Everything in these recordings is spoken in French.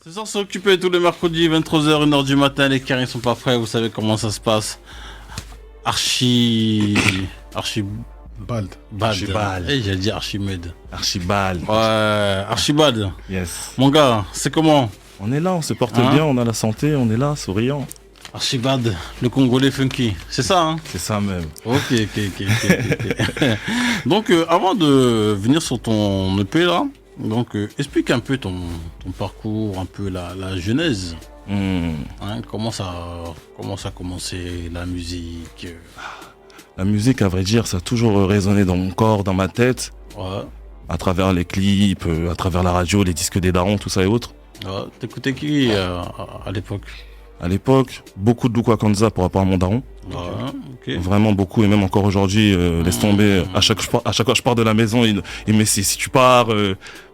Ce soir, c'est occupé tous les mercredis, 23h, 1h du matin. Les carrés sont pas prêts, vous savez comment ça se passe. Bald. Eh, j'ai dit Archimède. Archibald. Ouais, Archibald. Yes. Mon gars, c'est comment? On est là, on se porte Hein? bien, on a la santé, on est là, souriant. Archibald, le Congolais funky. C'est ça, hein? C'est ça même. Ok. Donc, avant de venir sur ton EP là, donc explique un peu ton parcours, un peu la genèse. Hein, comment ça a commencé la musique? La musique, à vrai dire, ça a toujours résonné dans mon corps, dans ma tête, Ouais. à travers les clips, à travers la radio, les disques des darons, tout ça et autres. Ouais. T'écoutais qui à l'époque? À l'époque, beaucoup de Luka Kanza par rapport à mon daron. Ouais, ok. Vraiment beaucoup, et même encore aujourd'hui, laisse tomber. À chaque fois je pars de la maison, il me dit si tu pars,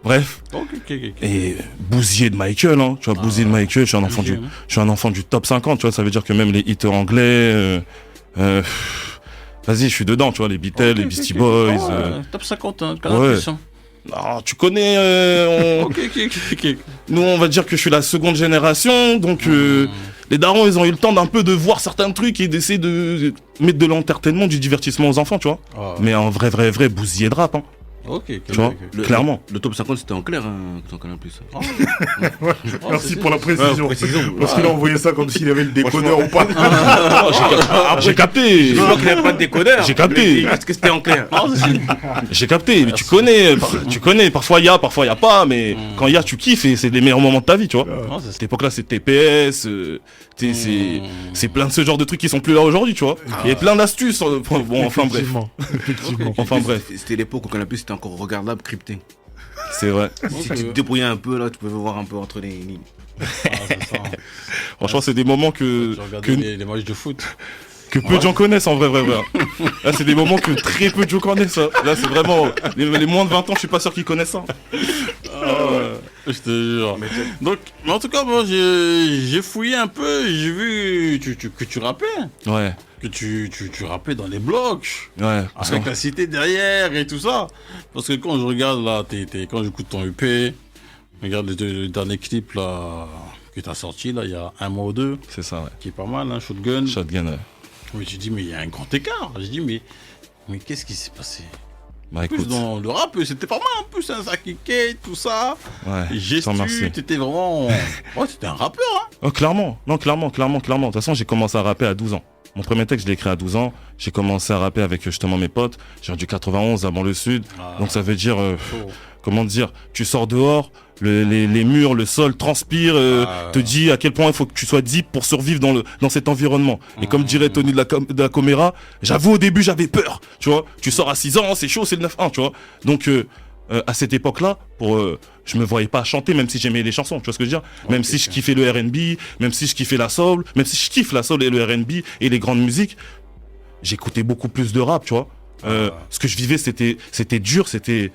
bref. Ok. Et Bousier de Michael, hein, tu vois, Bousier de Michael, je suis un enfant du top 50, tu vois, ça veut dire que même les hits anglais, vas-y, je suis dedans, tu vois, les Beatles, les Beastie Boys. Top 50, hein, ouais. Non, tu connais, Ok. nous on va dire que je suis la seconde génération, donc les darons ils ont eu le temps d'un peu de voir certains trucs et d'essayer de mettre de l'entertainment, du divertissement aux enfants, tu vois. Mais un vrai Bousier de rap, hein. Ok. Tu vois, clairement. Le top 50 c'était en clair, hein, en Canal+. Merci pour la précision. précision. Parce qu'il a envoyé ça comme s'il avait le décodeur ou pas. J'ai capté. Je vois qu'il n'y avait pas de décodeur. J'ai capté. Est-ce que c'était en clair? J'ai capté, mais tu connais, parfois il y a pas, mais quand il y a, tu kiffes et c'est les meilleurs moments de ta vie, tu vois. À cette époque-là, c'est TPS, c'est plein de ce genre de trucs qui sont plus là aujourd'hui, tu vois. Il y a plein d'astuces, bon, enfin bref. Effectivement. Enfin bref, C'était l'époque où Canal+, c'était encore regardable, crypté. c'est vrai. Si tu te débrouillais un peu, là, tu pouvais voir un peu entre les lignes. C'est ça. Franchement, c'est des moments que Je regardais les matchs de foot. peu de gens connaissent en vrai. Là, c'est des moments que très peu de gens connaissent. Hein. Là, c'est vraiment les moins de 20 ans, je suis pas sûr qu'ils connaissent ça. Je te jure. Donc, mais en tout cas, moi, j'ai fouillé un peu, j'ai vu que tu rappais. Ouais. Que tu rappais dans les blocs. Ouais. Avec la cité derrière et tout ça. Parce que quand je regarde là, quand j'écoute ton EP, regarde le dernier clip là que t'as sorti là, il y a un mois ou deux, C'est ça, ouais. qui est pas mal, hein, Shotgun. Shotgun, ouais. Oui, j'ai dit, mais il y a un grand écart. J'ai dit, mais qu'est-ce qui s'est passé? Bah Plus écoute, dans le rap, c'était pas mal, en plus, hein, ça kickait, tout ça. ouais, je te Gestu, remercie. t'étais vraiment... Ouais, t'étais un rappeur, hein. Oh, clairement. De toute façon, j'ai commencé à rapper à 12 ans. Mon premier texte, je l'ai écrit à 12 ans. J'ai commencé à rapper avec justement mes potes. J'ai du 91 avant le sud. Donc ça veut dire, comment dire, tu sors dehors, les murs, le sol transpire, te dit à quel point il faut que tu sois deep pour survivre dans cet environnement. Et comme dirait Tony de la Coméra, j'avoue au début j'avais peur, tu vois. Tu sors à 6 ans, c'est chaud, c'est le 9-1, tu vois. Donc à cette époque-là, je me voyais pas chanter, même si j'aimais les chansons, tu vois ce que je veux dire. Même si je kiffais le R&B, même si je kiffais la soul, même si je kiffe la soul et le R&B et les grandes musiques, j'écoutais beaucoup plus de rap, tu vois. Ce que je vivais, c'était dur, c'était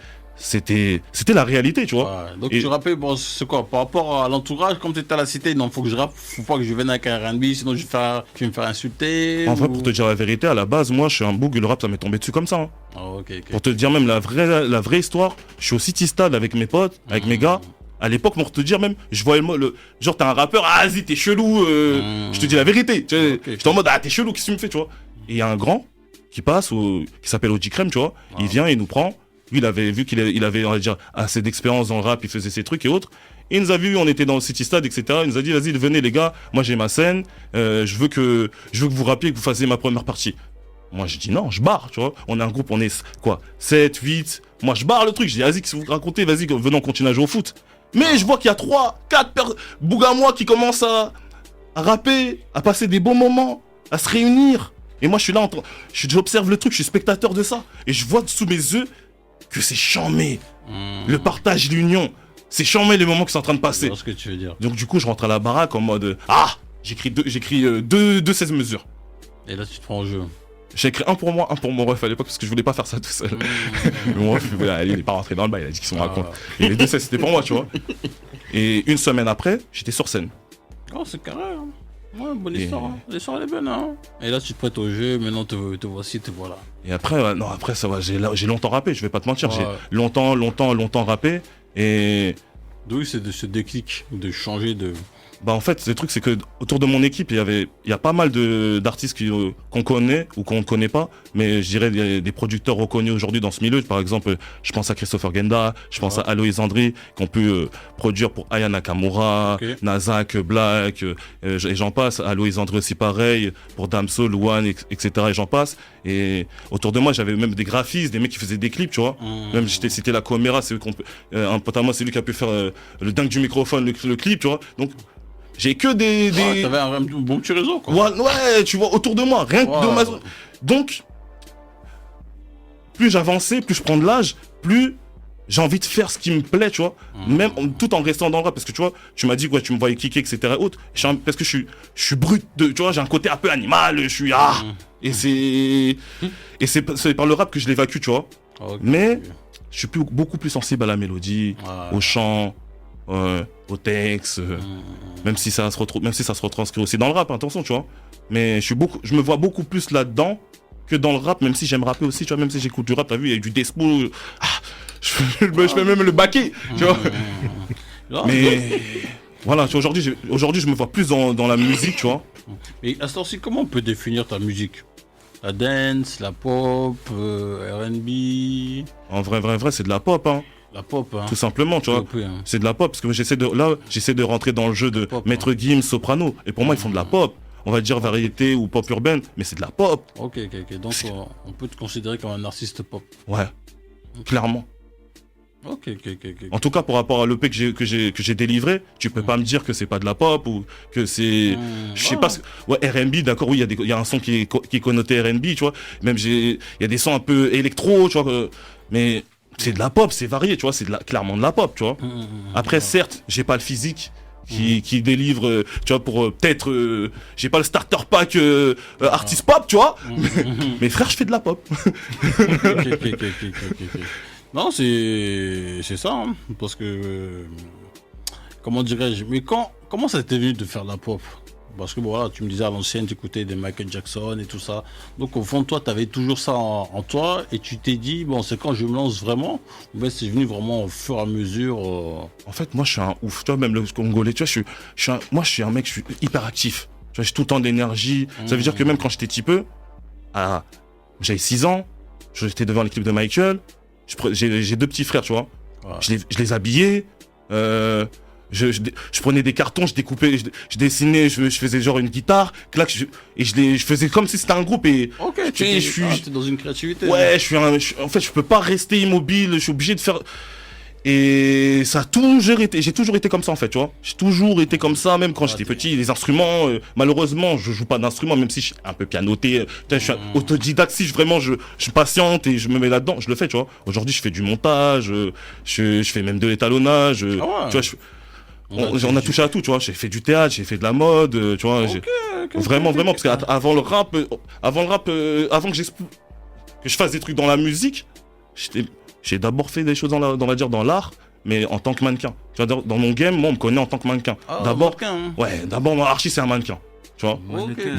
la réalité, tu vois. Ouais, donc Et- tu rappelles, bon, c'est quoi, par rapport à l'entourage, comme tu étais à la cité, non, faut que je rappe, faut pas que je vienne avec un R&B, sinon tu vas me faire insulter. En vrai, ou- pour te dire la vérité, à la base, moi, je suis un boug et le rap, ça m'est tombé dessus comme ça. Hein. Ah, ok. Pour te dire même la vraie histoire, je suis au City Stade avec mes potes, avec mes gars. À l'époque, pour te dire même, je voyais genre, t'es un rappeur, ah, vas-y, t'es chelou, je te dis la vérité. Tu sais, j'étais en mode, ah, t'es chelou, qu'est-ce que tu me fais, tu vois. Et il y a un grand qui passe, qui s'appelle Oji Crème, tu vois. Il vient, il nous prend. Lui, il avait vu qu'il avait, on va dire, assez d'expérience dans le rap, il faisait ses trucs et autres. Il nous a vu, on était dans le City Stade, etc. Il nous a dit, vas-y, venez les gars, moi j'ai ma scène, je veux que vous rappiez, que vous fassiez ma première partie. Moi, je dis non, je barre, tu vois. On est un groupe, on est quoi, 7, 8. Moi, je barre le truc. Je dis, vas-y, qu'est-ce que vous racontez, vas-y, venons, on continue à jouer au foot. Mais je vois qu'il y a 3, 4 bougs à moi qui commencent à rapper, à passer des bons moments, à se réunir. Et moi, je suis là, j'observe le truc, je suis spectateur de ça. Et je vois sous mes yeux que c'est chambé. Le partage, l'union. C'est chambé les moments qui sont en train de passer. Je vois ce que tu veux dire. Donc, du coup, je rentre à la baraque en mode, j'écris deux 16 mesures. Et là, tu te prends au jeu. J'ai écrit un pour moi, un pour mon ref à l'époque parce que je voulais pas faire ça tout seul. Mais mon ref, il est pas rentré dans le bail, il a dit qu'il s'en raconte. Et les deux, c'était pour moi, tu vois. Et une semaine après, j'étais sur scène. Oh, c'est carré, hein. Ouais, bonne histoire. Hein. L'histoire, elle est bonne. Hein. Et là, tu te prêtes au jeu. Maintenant, te voici, te voilà. Et après, non, après, ça va. J'ai longtemps rappé, je vais pas te mentir. Ouais. J'ai longtemps rappé. Et. D'où c'est ce déclic de changer de. Bah en fait, le truc c'est que autour de mon équipe, il y a pas mal d'artistes qu'on connaît ou qu'on ne connaît pas, mais je dirais des producteurs reconnus aujourd'hui dans ce milieu. Par exemple, je pense à Christopher Genda, je pense à Aloïs Andri, qui ont pu produire pour Aya Nakamura, Nazak, Black, et j'en passe. Aloïs Andri aussi pareil, pour Damso, Luan, etc. et j'en passe. Et autour de moi, j'avais même des graphistes, des mecs qui faisaient des clips, tu vois. Même j'étais cité la Coméra, c'est un pote à moi, c'est lui qui a pu faire le dingue du microphone, le clip, tu vois. Donc j'ai que des... T'avais un bon petit réseau, quoi. Ouais, tu vois, autour de moi, rien que de ma zone. Donc, plus j'avançais, plus je prends de l'âge, plus j'ai envie de faire ce qui me plaît, tu vois. Même tout en restant dans le rap, parce que tu vois, tu m'as dit que tu me voyais kicker, etc. Autre, parce que je suis brut, tu vois, j'ai un côté un peu animal, je suis... Et c'est par le rap que je l'évacue, tu vois. Mais je suis beaucoup plus sensible à la mélodie, au chant... au texte, même si ça se retranscrit aussi dans le rap, attention, tu vois. Mais je me vois beaucoup plus là-dedans que dans le rap, même si j'aime rapper aussi, tu vois, même si j'écoute du rap, t'as vu, il y a du despo, je peux même le baquer, tu vois. Mais voilà, aujourd'hui je me vois plus dans la musique, tu vois. Et à ce temps-ci, comment on peut définir ta musique? La dance, la pop, R&B? En vrai, c'est de la pop, hein. La pop, hein. Tout simplement, tu vois. Hein. C'est de la pop, parce que j'essaie de rentrer dans le jeu de pop, Maître Gims, Soprano. Et pour moi, ils font de la pop. On va dire variété ou pop urbaine, mais c'est de la pop. Ok. Donc, on peut te considérer comme un artiste pop. Ouais, clairement. Ok. En tout cas, par rapport à l'EP que j'ai délivré, tu peux pas me dire que c'est pas de la pop ou que c'est... Je sais pas... Ouais, R&B, d'accord, oui, il y a un son qui est connoté R&B, tu vois. Même il y a des sons un peu électro, tu vois. Mais... c'est de la pop, c'est varié, tu vois, c'est clairement de la pop, tu vois. Après, certes, j'ai pas le physique qui délivre, tu vois, pour peut-être, j'ai pas le starter pack artiste pop, tu vois. Mais frère, je fais de la pop. Ok. Non, c'est ça, hein, parce que, comment dirais-je, mais comment ça t'est venu de faire de la pop? Parce que bon, voilà, tu me disais à l'ancienne, tu écoutais des Michael Jackson et tout ça. Donc au fond de toi, tu avais toujours ça en toi et tu t'es dit, bon, c'est quand je me lance vraiment, mais c'est venu vraiment au fur et à mesure. En fait, moi, je suis un ouf. Tu vois, même le Congolais, tu vois, moi, je suis un mec, je suis hyper actif. Tu vois, j'ai tout le temps d'énergie. Ça veut dire que même quand j'étais petit peu, j'avais 6 ans, j'étais devant l'équipe de Michael. J'ai 2 petits frères, tu vois. Je les habillais. Je prenais des cartons, je découpais, je dessinais, je faisais genre une guitare, clac, je faisais comme si c'était un groupe et... Ok, t'es dans une créativité. Ouais, en fait, je peux pas rester immobile, je suis obligé de faire... Et ça a toujours été, j'ai toujours été comme ça en fait, tu vois. J'ai toujours été comme ça, même quand j'étais petit. Les instruments, malheureusement, je joue pas d'instruments, même si je suis un peu pianoté. Je suis autodidacte, si je patiente et je me mets là-dedans, je le fais, tu vois. Aujourd'hui, je fais du montage, je fais même de l'étalonnage, tu vois. On a touché à tout, tu vois. J'ai fait du théâtre, j'ai fait de la mode, tu vois. Vraiment, parce qu'avant le rap, avant que je fasse des trucs dans la musique, j'ai d'abord fait des choses dans l'art, mais en tant que mannequin. Tu vois, dans mon game, moi, on me connaît en tant que mannequin. D'abord dans l'archi, c'est un mannequin. Tu vois.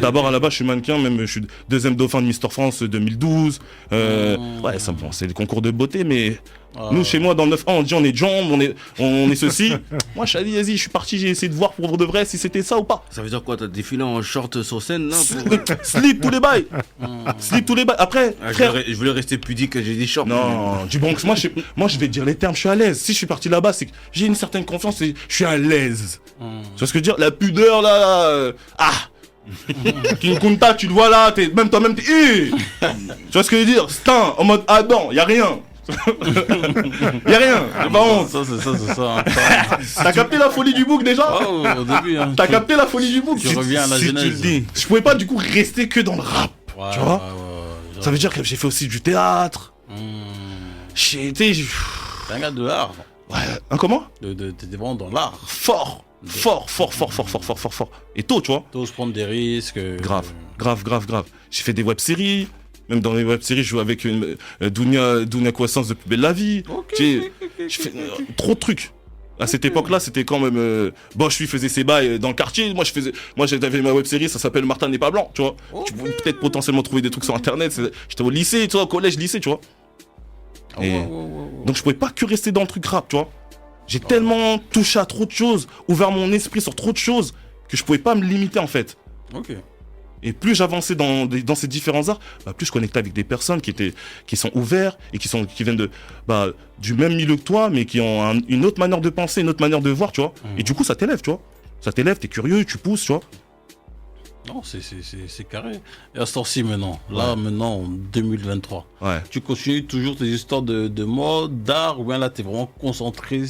D'abord à la base, je suis mannequin, même je suis 2e dauphin de Mister France 2012. C'est le concours de beauté, mais nous, chez moi, dans le 9-1, on dit on est jambes, on est ceci. Moi, je suis dit, vas-y, je suis parti, j'ai essayé de voir pour de vrai si c'était ça ou pas. Ça veut dire quoi? T'as défilé en short sur scène, là Slip tous les bails. Slip tous les bails. Après, frère... je voulais rester pudique, j'ai dit short. Non, du bon, moi, je vais dire les termes, je suis à l'aise. Si je suis parti là-bas, c'est que j'ai une certaine confiance et je suis à l'aise. Tu vois ce que je veux dire? La pudeur, là... King Kunta, tu le vois là, même toi-même, t'es... Tu vois ce que je veux dire? Stin, en mode Adam, y a rien. Y'a rien, j'ai pas honte. C'est ça. T'as capté la folie du bouc déjà? Au début, hein. T'as capté la folie du bouc? Tu reviens à la genèse. Tu le dis. Je pouvais pas du coup rester que dans le rap. Tu vois? Ça veut dire que j'ai fait aussi du théâtre. T'es un gars de l'art. Ouais, comment? T'étais vraiment dans l'art. Fort. Et tôt, tu vois? T'oses prendre des risques. Grave. J'ai fait des web-séries. Même dans les web-séries, je joue avec Dounia Croissance de Plus Belle la Vie. J'ai fait trop de trucs. À cette époque-là, c'était quand même. Bosch, lui, faisait ses bails dans le quartier. Moi, j'avais ma web série, ça s'appelle Martin n'est pas blanc, tu vois. Tu peux peut-être potentiellement trouver des trucs sur internet. J'étais au lycée, tu vois, au collège, lycée, tu vois. Donc, je pouvais pas que rester dans le truc rap, tu vois. J'ai tellement touché à trop de choses, ouvert mon esprit sur trop de choses, que je pouvais pas me limiter, en fait. Ok. Et plus j'avançais dans ces différents arts, plus je connectais avec des personnes qui sont ouverts et qui viennent du même milieu que toi, mais qui ont une autre manière de penser, une autre manière de voir, tu vois. Et du coup, ça t'élève, tu vois. Ça t'élève, t'es curieux, tu pousses, tu vois. Non, c'est carré. Et à ce temps-ci maintenant, maintenant en 2023, tu continues toujours tes histoires de mode, d'art, ou bien là, t'es vraiment concentré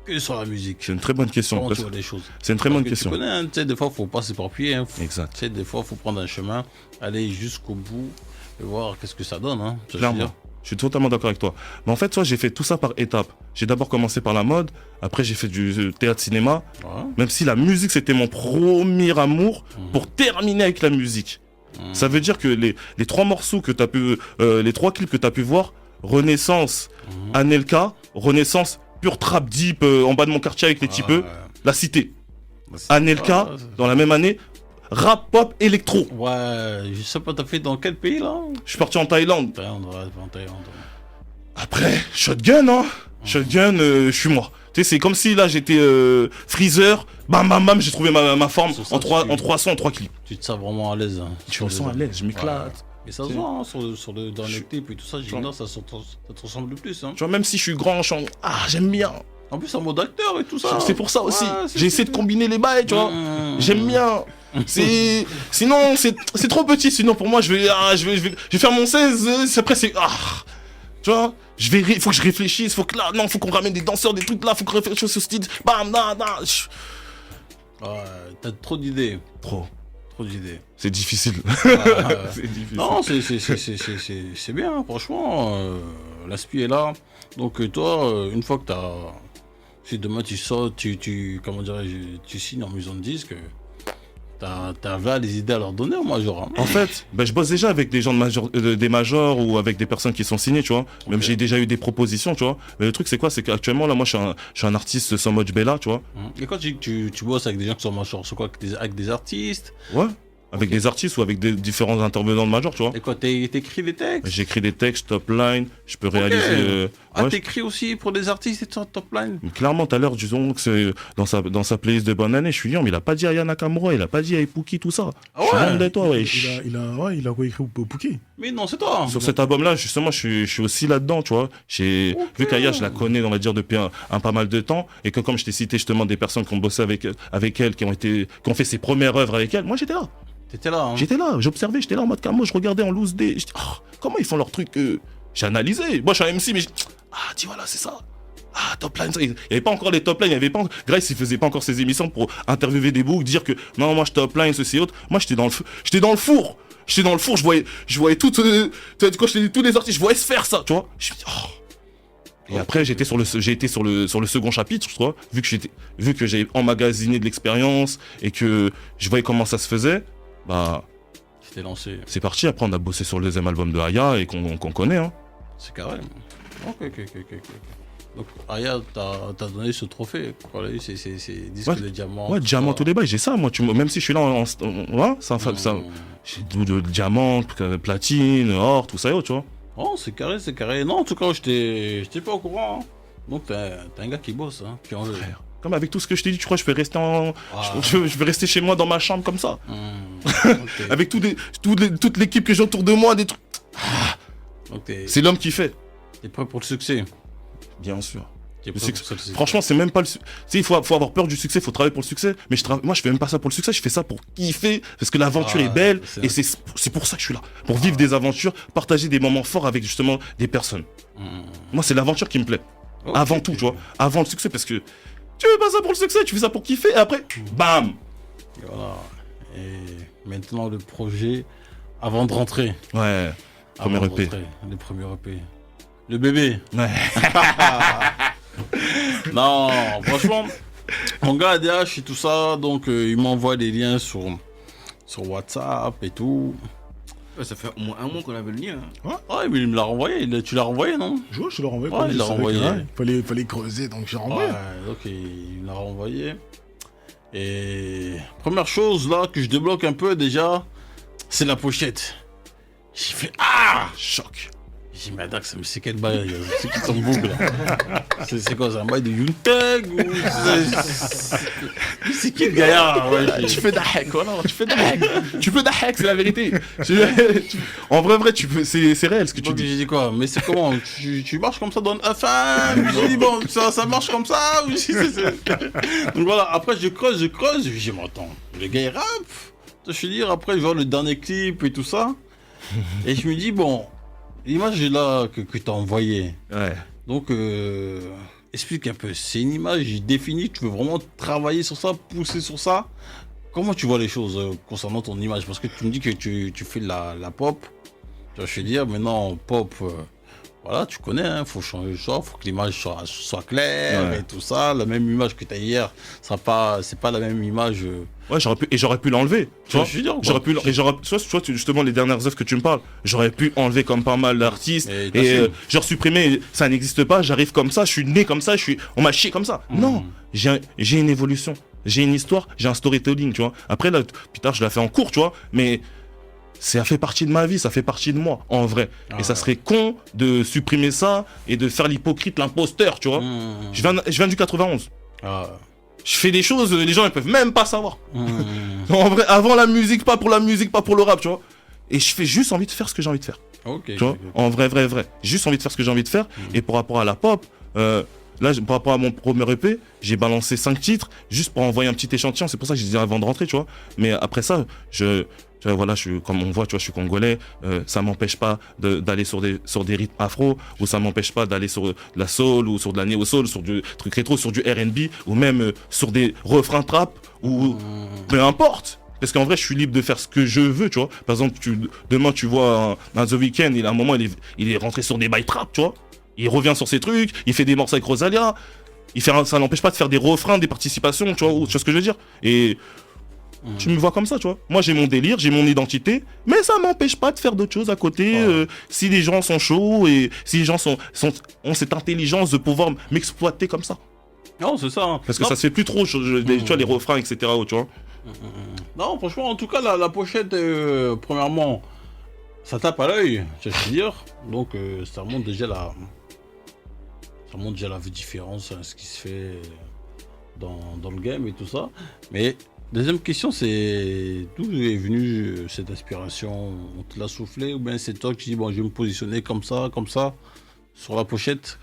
que sur la musique? C'est une très bonne question. Comment tu vois les choses? C'est une très bonne question. Tu connais, hein, tu sais, des fois, il ne faut pas s'éparpiller. Hein. Exact. Tu sais, des fois, il faut prendre un chemin, aller jusqu'au bout et voir qu'est-ce que ça donne. Hein, clairement. Je suis totalement d'accord avec toi. Mais en fait, toi, j'ai fait tout ça par étapes. J'ai d'abord commencé par la mode, après j'ai fait du théâtre-cinéma, même si la musique, c'était mon premier amour, pour terminer avec la musique. Ça veut dire que les 3 morceaux que tu as pu, les 3 clips que tu as pu voir, Renaissance, Anelka, Renaissance, pur trap deep en bas de mon quartier avec les typeux, La Cité. Anelka, dans la même année, rap pop électro. Ouais, je sais pas, t'as fait dans quel pays là? Je suis parti en Thaïlande. En Thaïlande. Après, Shotgun, hein. Shotgun, je suis moi. Tu sais, c'est comme si là j'étais Freezer, bam bam bam, j'ai trouvé ma forme en 3 sons, en 3 clips. Tu te sens vraiment à l'aise. Hein, je me sens à l'aise, je m'éclate. Et ça se voit hein, dans les clips et tout ça, ça te ressemble le plus. Hein. Tu vois, même si je suis grand, j'aime bien. En plus, en mode acteur et tout ça. C'est pour ça aussi. J'ai essayé de combiner les bails, tu vois. J'aime bien. Sinon, c'est trop petit. Sinon, pour moi, je vais faire mon 16. Après, c'est. Tu vois, il faut que je réfléchisse. Faut qu'on ramène des danseurs, des trucs là. Faut qu'on réfléchisse au style. Bam, t'as trop d'idées. Trop d'idées. C'est difficile. C'est difficile. Non, c'est bien, franchement. L'aspect est là. Donc, toi, une fois que si demain tu sors, comment dirais-je, tu signes en maison de disque, t'as des idées à leur donner au major. Hein. En fait, je bosse déjà avec des gens des majors ou avec des personnes qui sont signées, tu vois. Même j'ai déjà eu des propositions, tu vois. Mais le truc, c'est quoi? C'est qu'actuellement, là, moi, je suis un artiste sans mode Bella, tu vois. Et quand tu bosses avec des gens qui sont majors, c'est quoi? Avec des artistes? Ouais. Avec des artistes ou avec des différents intervenants de major, tu vois. Et quoi, t'écris des textes? J'écris des textes, top line, je peux réaliser... t'écris aussi pour des artistes et top line? Clairement, tout à l'heure, disons que c'est dans sa playlist de bonne année, je suis dit, mais il a pas dit Aya Nakamura, il a pas dit Aipuki, tout ça. Ah ouais? Je suis toi, ouais. Il a coécrit Pouki. Mais non, c'est toi. Sur cet album-là, justement, je suis aussi là-dedans, tu vois. Vu qu'Aya, je la connais, on va dire, depuis un pas mal de temps, et que comme je t'ai cité justement des personnes qui ont bossé avec elle, qui ont fait ses premières œuvres avec elle, moi j'étais là. T'étais là, hein. J'étais là, j'observais, j'étais là en mode camo, je regardais en loose day. Comment ils font leur truc J'ai analysé. Moi, je suis un MC, mais dis voilà, c'est ça. Top line. Il n'y avait pas encore les top line. Grace, il faisait pas encore ses émissions pour interviewer des boucs, dire que non, moi, je top line, ceci et autre. Moi, j'étais dans le four. J'étais dans le four, je voyais tout. Quand je t'ai dit tous les artistes, je voyais se faire ça, tu vois. Je me dis, Et après, j'ai été sur le second chapitre, tu vois, vu que j'ai emmagasiné de l'expérience et que je voyais comment ça se faisait. C'était lancé. C'est parti, après on a bossé sur le deuxième album de Aya et qu'on connaît. Hein. C'est carré. Ok. Donc Aya t'as donné ce trophée. Voilà, c'est disque de diamant. Ouais, diamant tous les bails, j'ai ça moi. Même si je suis là ça, j'ai tout de diamant, platine, or, tout ça, tu vois. Oh, c'est carré. Non, en tout cas, j'étais pas au courant. Hein. Donc t'es un gars qui bosse, hein, qui en veut. Comme avec tout ce que je t'ai dit, tu crois que je peux rester je vais rester chez moi dans ma chambre comme ça. Okay. Avec toute l'équipe que j'ai autour de moi, des trucs. C'est l'homme qui fait. T'es prêt pour le succès? Bien sûr. Franchement, c'est même pas le succès. Il faut avoir peur du succès, il faut travailler pour le succès. Mais moi, je fais même pas ça pour le succès, je fais ça pour kiffer. Parce que l'aventure est belle. Et c'est pour ça que je suis là. Pour vivre des aventures, partager des moments forts avec justement des personnes. Moi, c'est l'aventure qui me plaît. Avant tout, tu vois. Avant le succès, parce que tu fais pas ça pour le succès, tu fais ça pour kiffer. Et après, bam. Voilà. Et maintenant, le projet avant de rentrer. Ouais. Premier EP. Le premier EP. Le bébé. Ouais. Non, franchement, mon gars ADH et tout ça, donc il m'envoie des liens sur WhatsApp et tout. Ça fait au moins un mois qu'on avait le lien. Hein. Ouais, mais il me l'a renvoyé. Tu l'as renvoyé, non? Je l'ai renvoyé. Ouais, il l'a renvoyé. Fallait creuser, donc j'ai renvoyé. Ouais, donc il me l'a renvoyé. Et première chose là que je débloque un peu déjà, c'est la pochette. J'ai fait choc. J'ai dit, mais Dax, c'est quel bail? C'est qui ton boucle là? C'est quoi, c'est un bail de Yunteg ou c'est qui le gaillard? Ouais, Tu fais d'ahek, voilà, tu fais d'ahek. Tu peux d'ahek, c'est la vérité. En vrai, c'est réel ce que tu donc dis. j'ai dit quoi? Mais c'est comment? Tu marches comme ça dans le FM? J'ai dit bon, ça marche comme ça? Oui, donc voilà, après je creuse. Je me dis, mais attends, le gars il rappe. Je veux dire, après je vois le dernier clip et tout ça. Et je me dis, bon, l'image là que tu as envoyée. Ouais. Donc, explique un peu. C'est une image définie, tu veux vraiment travailler sur ça, pousser sur ça. Comment tu vois les choses concernant ton image? Parce que tu me dis que tu fais la pop. Je veux dire, maintenant, pop, voilà, tu connais, hein, faut changer ça, faut que l'image soit claire et tout ça. La même image que tu as hier, c'est pas la même image. Ouais, j'aurais pu l'enlever. Tu vois, je veux dire, soit justement les dernières œuvres que tu me parles, j'aurais pu enlever comme pas mal d'artistes et genre supprimer, ça n'existe pas, j'arrive comme ça, je suis né comme ça, on m'a chié comme ça. Non, j'ai une évolution, j'ai une histoire, j'ai un storytelling, tu vois. Après là, plus tard je la fais en cours, tu vois, mais ça fait partie de ma vie, ça fait partie de moi, en vrai. Et ça serait con de supprimer ça et de faire l'hypocrite, l'imposteur, tu vois. Je viens du 91. Je fais des choses, les gens ils peuvent même pas savoir. En vrai, avant la musique, pas pour la musique, pas pour le rap, tu vois. Et je fais juste envie de faire ce que j'ai envie de faire. Tu vois, en vrai. J'ai juste envie de faire ce que j'ai envie de faire. Et par rapport à la pop, là, par rapport à mon premier EP, j'ai balancé 5 titres juste pour envoyer un petit échantillon. C'est pour ça que je disais avant de rentrer, tu vois. Mais après ça, tu vois, voilà, comme on voit, tu vois, je suis congolais, ça m'empêche pas d'aller sur des rythmes afro, ou ça m'empêche pas d'aller sur de la soul, ou sur de la néo-soul, sur du truc rétro, sur du R&B, ou même sur des refrains trap, ou peu importe. Parce qu'en vrai, je suis libre de faire ce que je veux, tu vois. Par exemple, demain, tu vois un The Weeknd, à un moment, il est rentré sur des bails trap, tu vois. Il revient sur ses trucs, il fait des morceaux avec Rosalia, ça n'empêche pas de faire des refrains, des participations, tu vois, tu vois ce que je veux dire. Et tu me vois comme ça, tu vois. Moi, j'ai mon délire, j'ai mon identité, mais ça m'empêche pas de faire d'autres choses à côté. Si les gens sont chauds et si les gens ont cette intelligence de pouvoir m'exploiter comme ça. Non, c'est ça. Hein. Parce que ça se fait plus trop, tu vois, les refrains, etc. Tu vois. Non, franchement, en tout cas, la pochette, premièrement, ça tape à l'œil, je veux dire. Donc, ça montre déjà la différence, hein, ce qui se fait dans le game et tout ça. Mais deuxième question, c'est d'où est venue cette inspiration? On te l'a soufflé ou bien c'est toi qui dis bon, je vais me positionner comme ça, sur la pochette?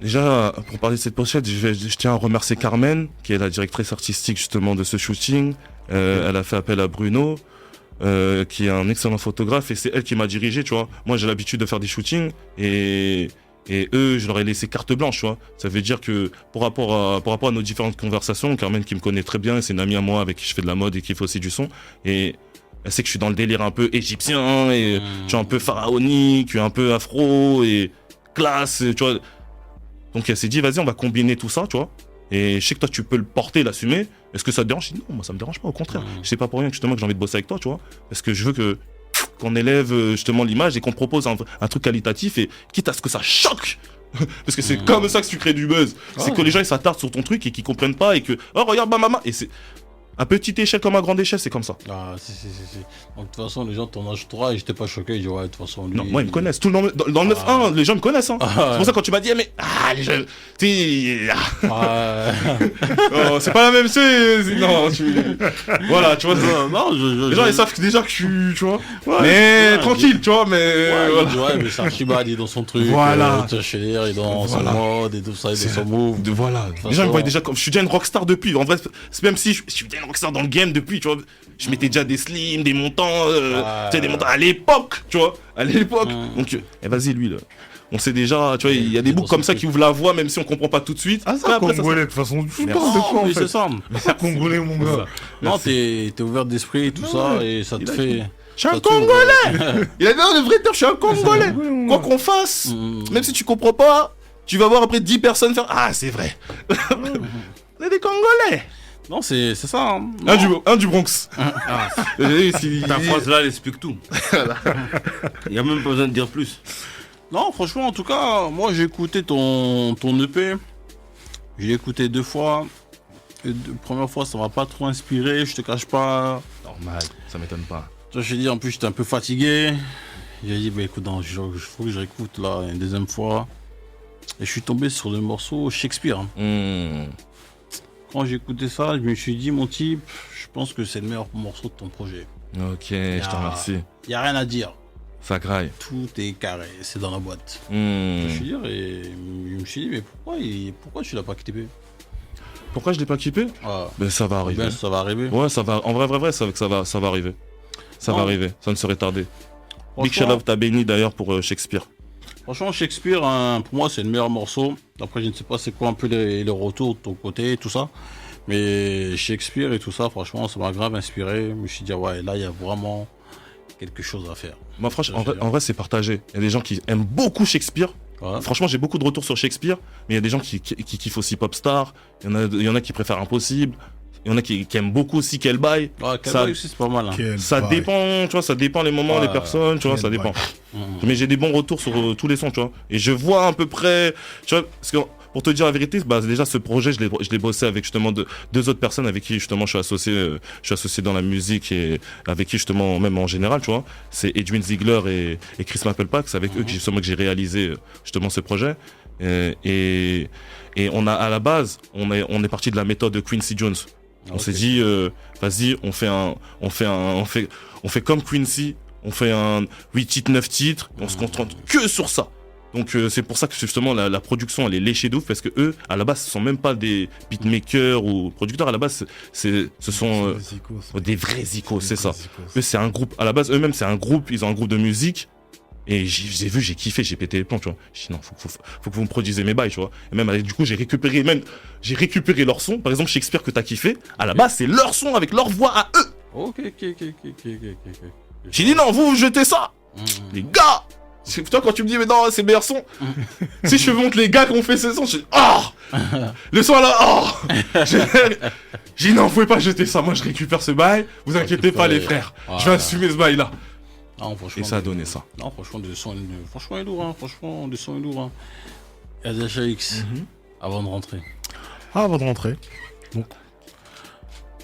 Déjà, pour parler de cette pochette, je tiens à remercier Carmen, qui est la directrice artistique justement de ce shooting. Elle a fait appel à Bruno, qui est un excellent photographe, et c'est elle qui m'a dirigé, tu vois. Moi, j'ai l'habitude de faire des shootings, et eux, je leur ai laissé carte blanche, tu vois. Ça veut dire que par rapport à nos différentes conversations, Carmen qui me connaît très bien, c'est une amie à moi avec qui je fais de la mode et qui fait aussi du son, et elle sait que je suis dans le délire un peu égyptien, et tu vois, un peu pharaonique, un peu afro, et classe, tu vois. Donc elle s'est dit, vas-y, on va combiner tout ça, tu vois. Et je sais que toi, tu peux le porter, l'assumer. Est-ce que ça te dérange? Je dis, non, moi, ça me dérange pas, au contraire. C'est pas pour rien que justement que j'ai envie de bosser avec toi, tu vois. Parce que je veux qu'on élève justement l'image et qu'on propose un truc qualitatif, et quitte à ce que ça choque. Parce que c'est comme ça que tu crées du buzz. C'est que les gens ils s'attardent sur ton truc et qu'ils comprennent pas, et que, oh, regarde ma maman. Et c'est à petite échelle comme à grande échelle, c'est comme ça. Ah, si. Donc, de toute façon, les gens de ton âge 3, ils étaient pas choqués. Ils disent, ouais, de toute façon, lui. Non, moi, ils me connaissent. Tout le monde, dans le 9-1, les gens me connaissent. Hein. C'est pour ça, quand tu m'as dit, mais. Les gens. Oh, c'est pas la même chose. Non, voilà, tu vois. Les gens, ils savent déjà que je suis. Tu vois. Ouais, mais tranquille, tu vois, mais. Ouais, mais c'est Archibald, il est dans son truc. Voilà. Tu vois, il est dans son mode et tout ça, il est dans son move. Voilà. Les gens, ils me voient déjà comme. Je suis déjà une rockstar depuis. En vrai, même si je suis déjà une rockstar dans le game depuis, tu vois. Je mettais déjà des slims, des montants, tu sais, des montants à l'époque, tu vois. À l'époque. Donc, vas-y, lui, là. On sait déjà, tu vois, il y a des boucles comme ça qui ouvrent la voie, même si on comprend pas tout de suite. Ah, ça, congolais, de toute façon. Tu parles de quoi, en fait? C'est ça. C'est congolais, mon gars. Non, t'es ouvert d'esprit et tout ça, et ça te fait. Je suis un Congolais. Il a dit, non, le vrai terme, je suis un Congolais. Quoi qu'on fasse, même si tu comprends pas, tu vas voir après 10 personnes faire, ah, c'est vrai. On est des Congolais. Non, c'est ça. Hein. Un du Bronx. Ta phrase là, elle explique tout. Il n'y a même pas besoin de dire plus. Non, franchement, en tout cas, moi j'ai écouté ton EP. J'ai écouté 2 fois. Première fois, ça m'a pas trop inspiré, je te cache pas. Normal, ça m'étonne pas. Je t'ai dit, en plus, j'étais un peu fatigué. J'ai dit, bah écoute, il faut que je réécoute là une deuxième fois. Et je suis tombé sur le morceau Shakespeare. Quand j'ai écouté ça, je me suis dit, mon type, je pense que c'est le meilleur morceau de ton projet. Ok, je te remercie. Il n'y a rien à dire. Ça graille. Tout est carré, c'est dans la boîte. Je me suis dit, mais pourquoi tu l'as pas quitté? Pourquoi je l'ai pas kiffé? Ben ça va arriver. Ben, ça va arriver. Ouais, ça va. En vrai, ça va arriver. Ça va arriver. Ça ne serait tardé. Big shout out à Benny d'ailleurs pour Shakespeare. Franchement, Shakespeare, hein, pour moi, c'est le meilleur morceau. Après, je ne sais pas c'est quoi un peu les retours de ton côté, tout ça. Mais Shakespeare et tout ça, franchement, ça m'a grave inspiré. Je me suis dit, ouais, là, il y a vraiment quelque chose à faire. Moi, franchement, en vrai, c'est partagé. Il y a des gens qui aiment beaucoup Shakespeare. Ouais. Franchement, j'ai beaucoup de retours sur Shakespeare, mais il y a des gens qui kiffent aussi Popstar. Il y en a qui préfèrent Impossible. Il y en a qui aiment beaucoup aussi Quel Bail. Ouais, Quel Bail aussi, c'est pas mal. Hein. Ça dépend, tu vois, ça dépend les moments, les personnes, tu vois, ça dépend. Mais j'ai des bons retours sur tous les sons, tu vois. Et je vois à peu près, tu vois, parce que pour te dire la vérité, bah, déjà ce projet, je l'ai bossé avec justement deux autres personnes avec qui justement je suis associé dans la musique et avec qui justement, même en général, tu vois. C'est Edwin Ziegler et Chris Mapplebach, c'est avec eux que j'ai réalisé justement ce projet. Et on a à la base, on est parti de la méthode de Quincy Jones. On s'est dit, vas-y, on fait comme Quincy, on fait un 8 titres, 9 titres, et on se concentre que sur ça. Donc c'est pour ça que justement la production elle est léchée d'ouf, parce que eux, à la base, ce sont même pas des beatmakers ou producteurs, à la base, ce sont des vrais icônes, c'est ça. Eux, c'est un groupe, à la base, eux-mêmes, c'est un groupe, ils ont un groupe de musique. Et j'ai vu, j'ai kiffé, j'ai pété les plombs, tu vois. J'ai dit non, faut que vous me produisez mes bails, tu vois. Et même, du coup, j'ai récupéré leur son. Par exemple, Shakespeare que t'as kiffé, à la base, c'est leur son avec leur voix à eux. Ok. J'ai dit non, vous jetez ça. Les gars! Toi, quand tu me dis, mais non, c'est meilleur son. Si je montre les gars qui ont fait ce son, je dis, le son là, j'ai dit non, vous pouvez pas jeter ça. Moi, je récupère ce bail. Vous inquiétez pas, les frères. Je vais assumer ce bail là. Non, et ça a donné ça. Non, franchement, le son est lourd, hein. Franchement, le son est lourd, hein. RDHX, avant de rentrer. Avant de rentrer. Donc,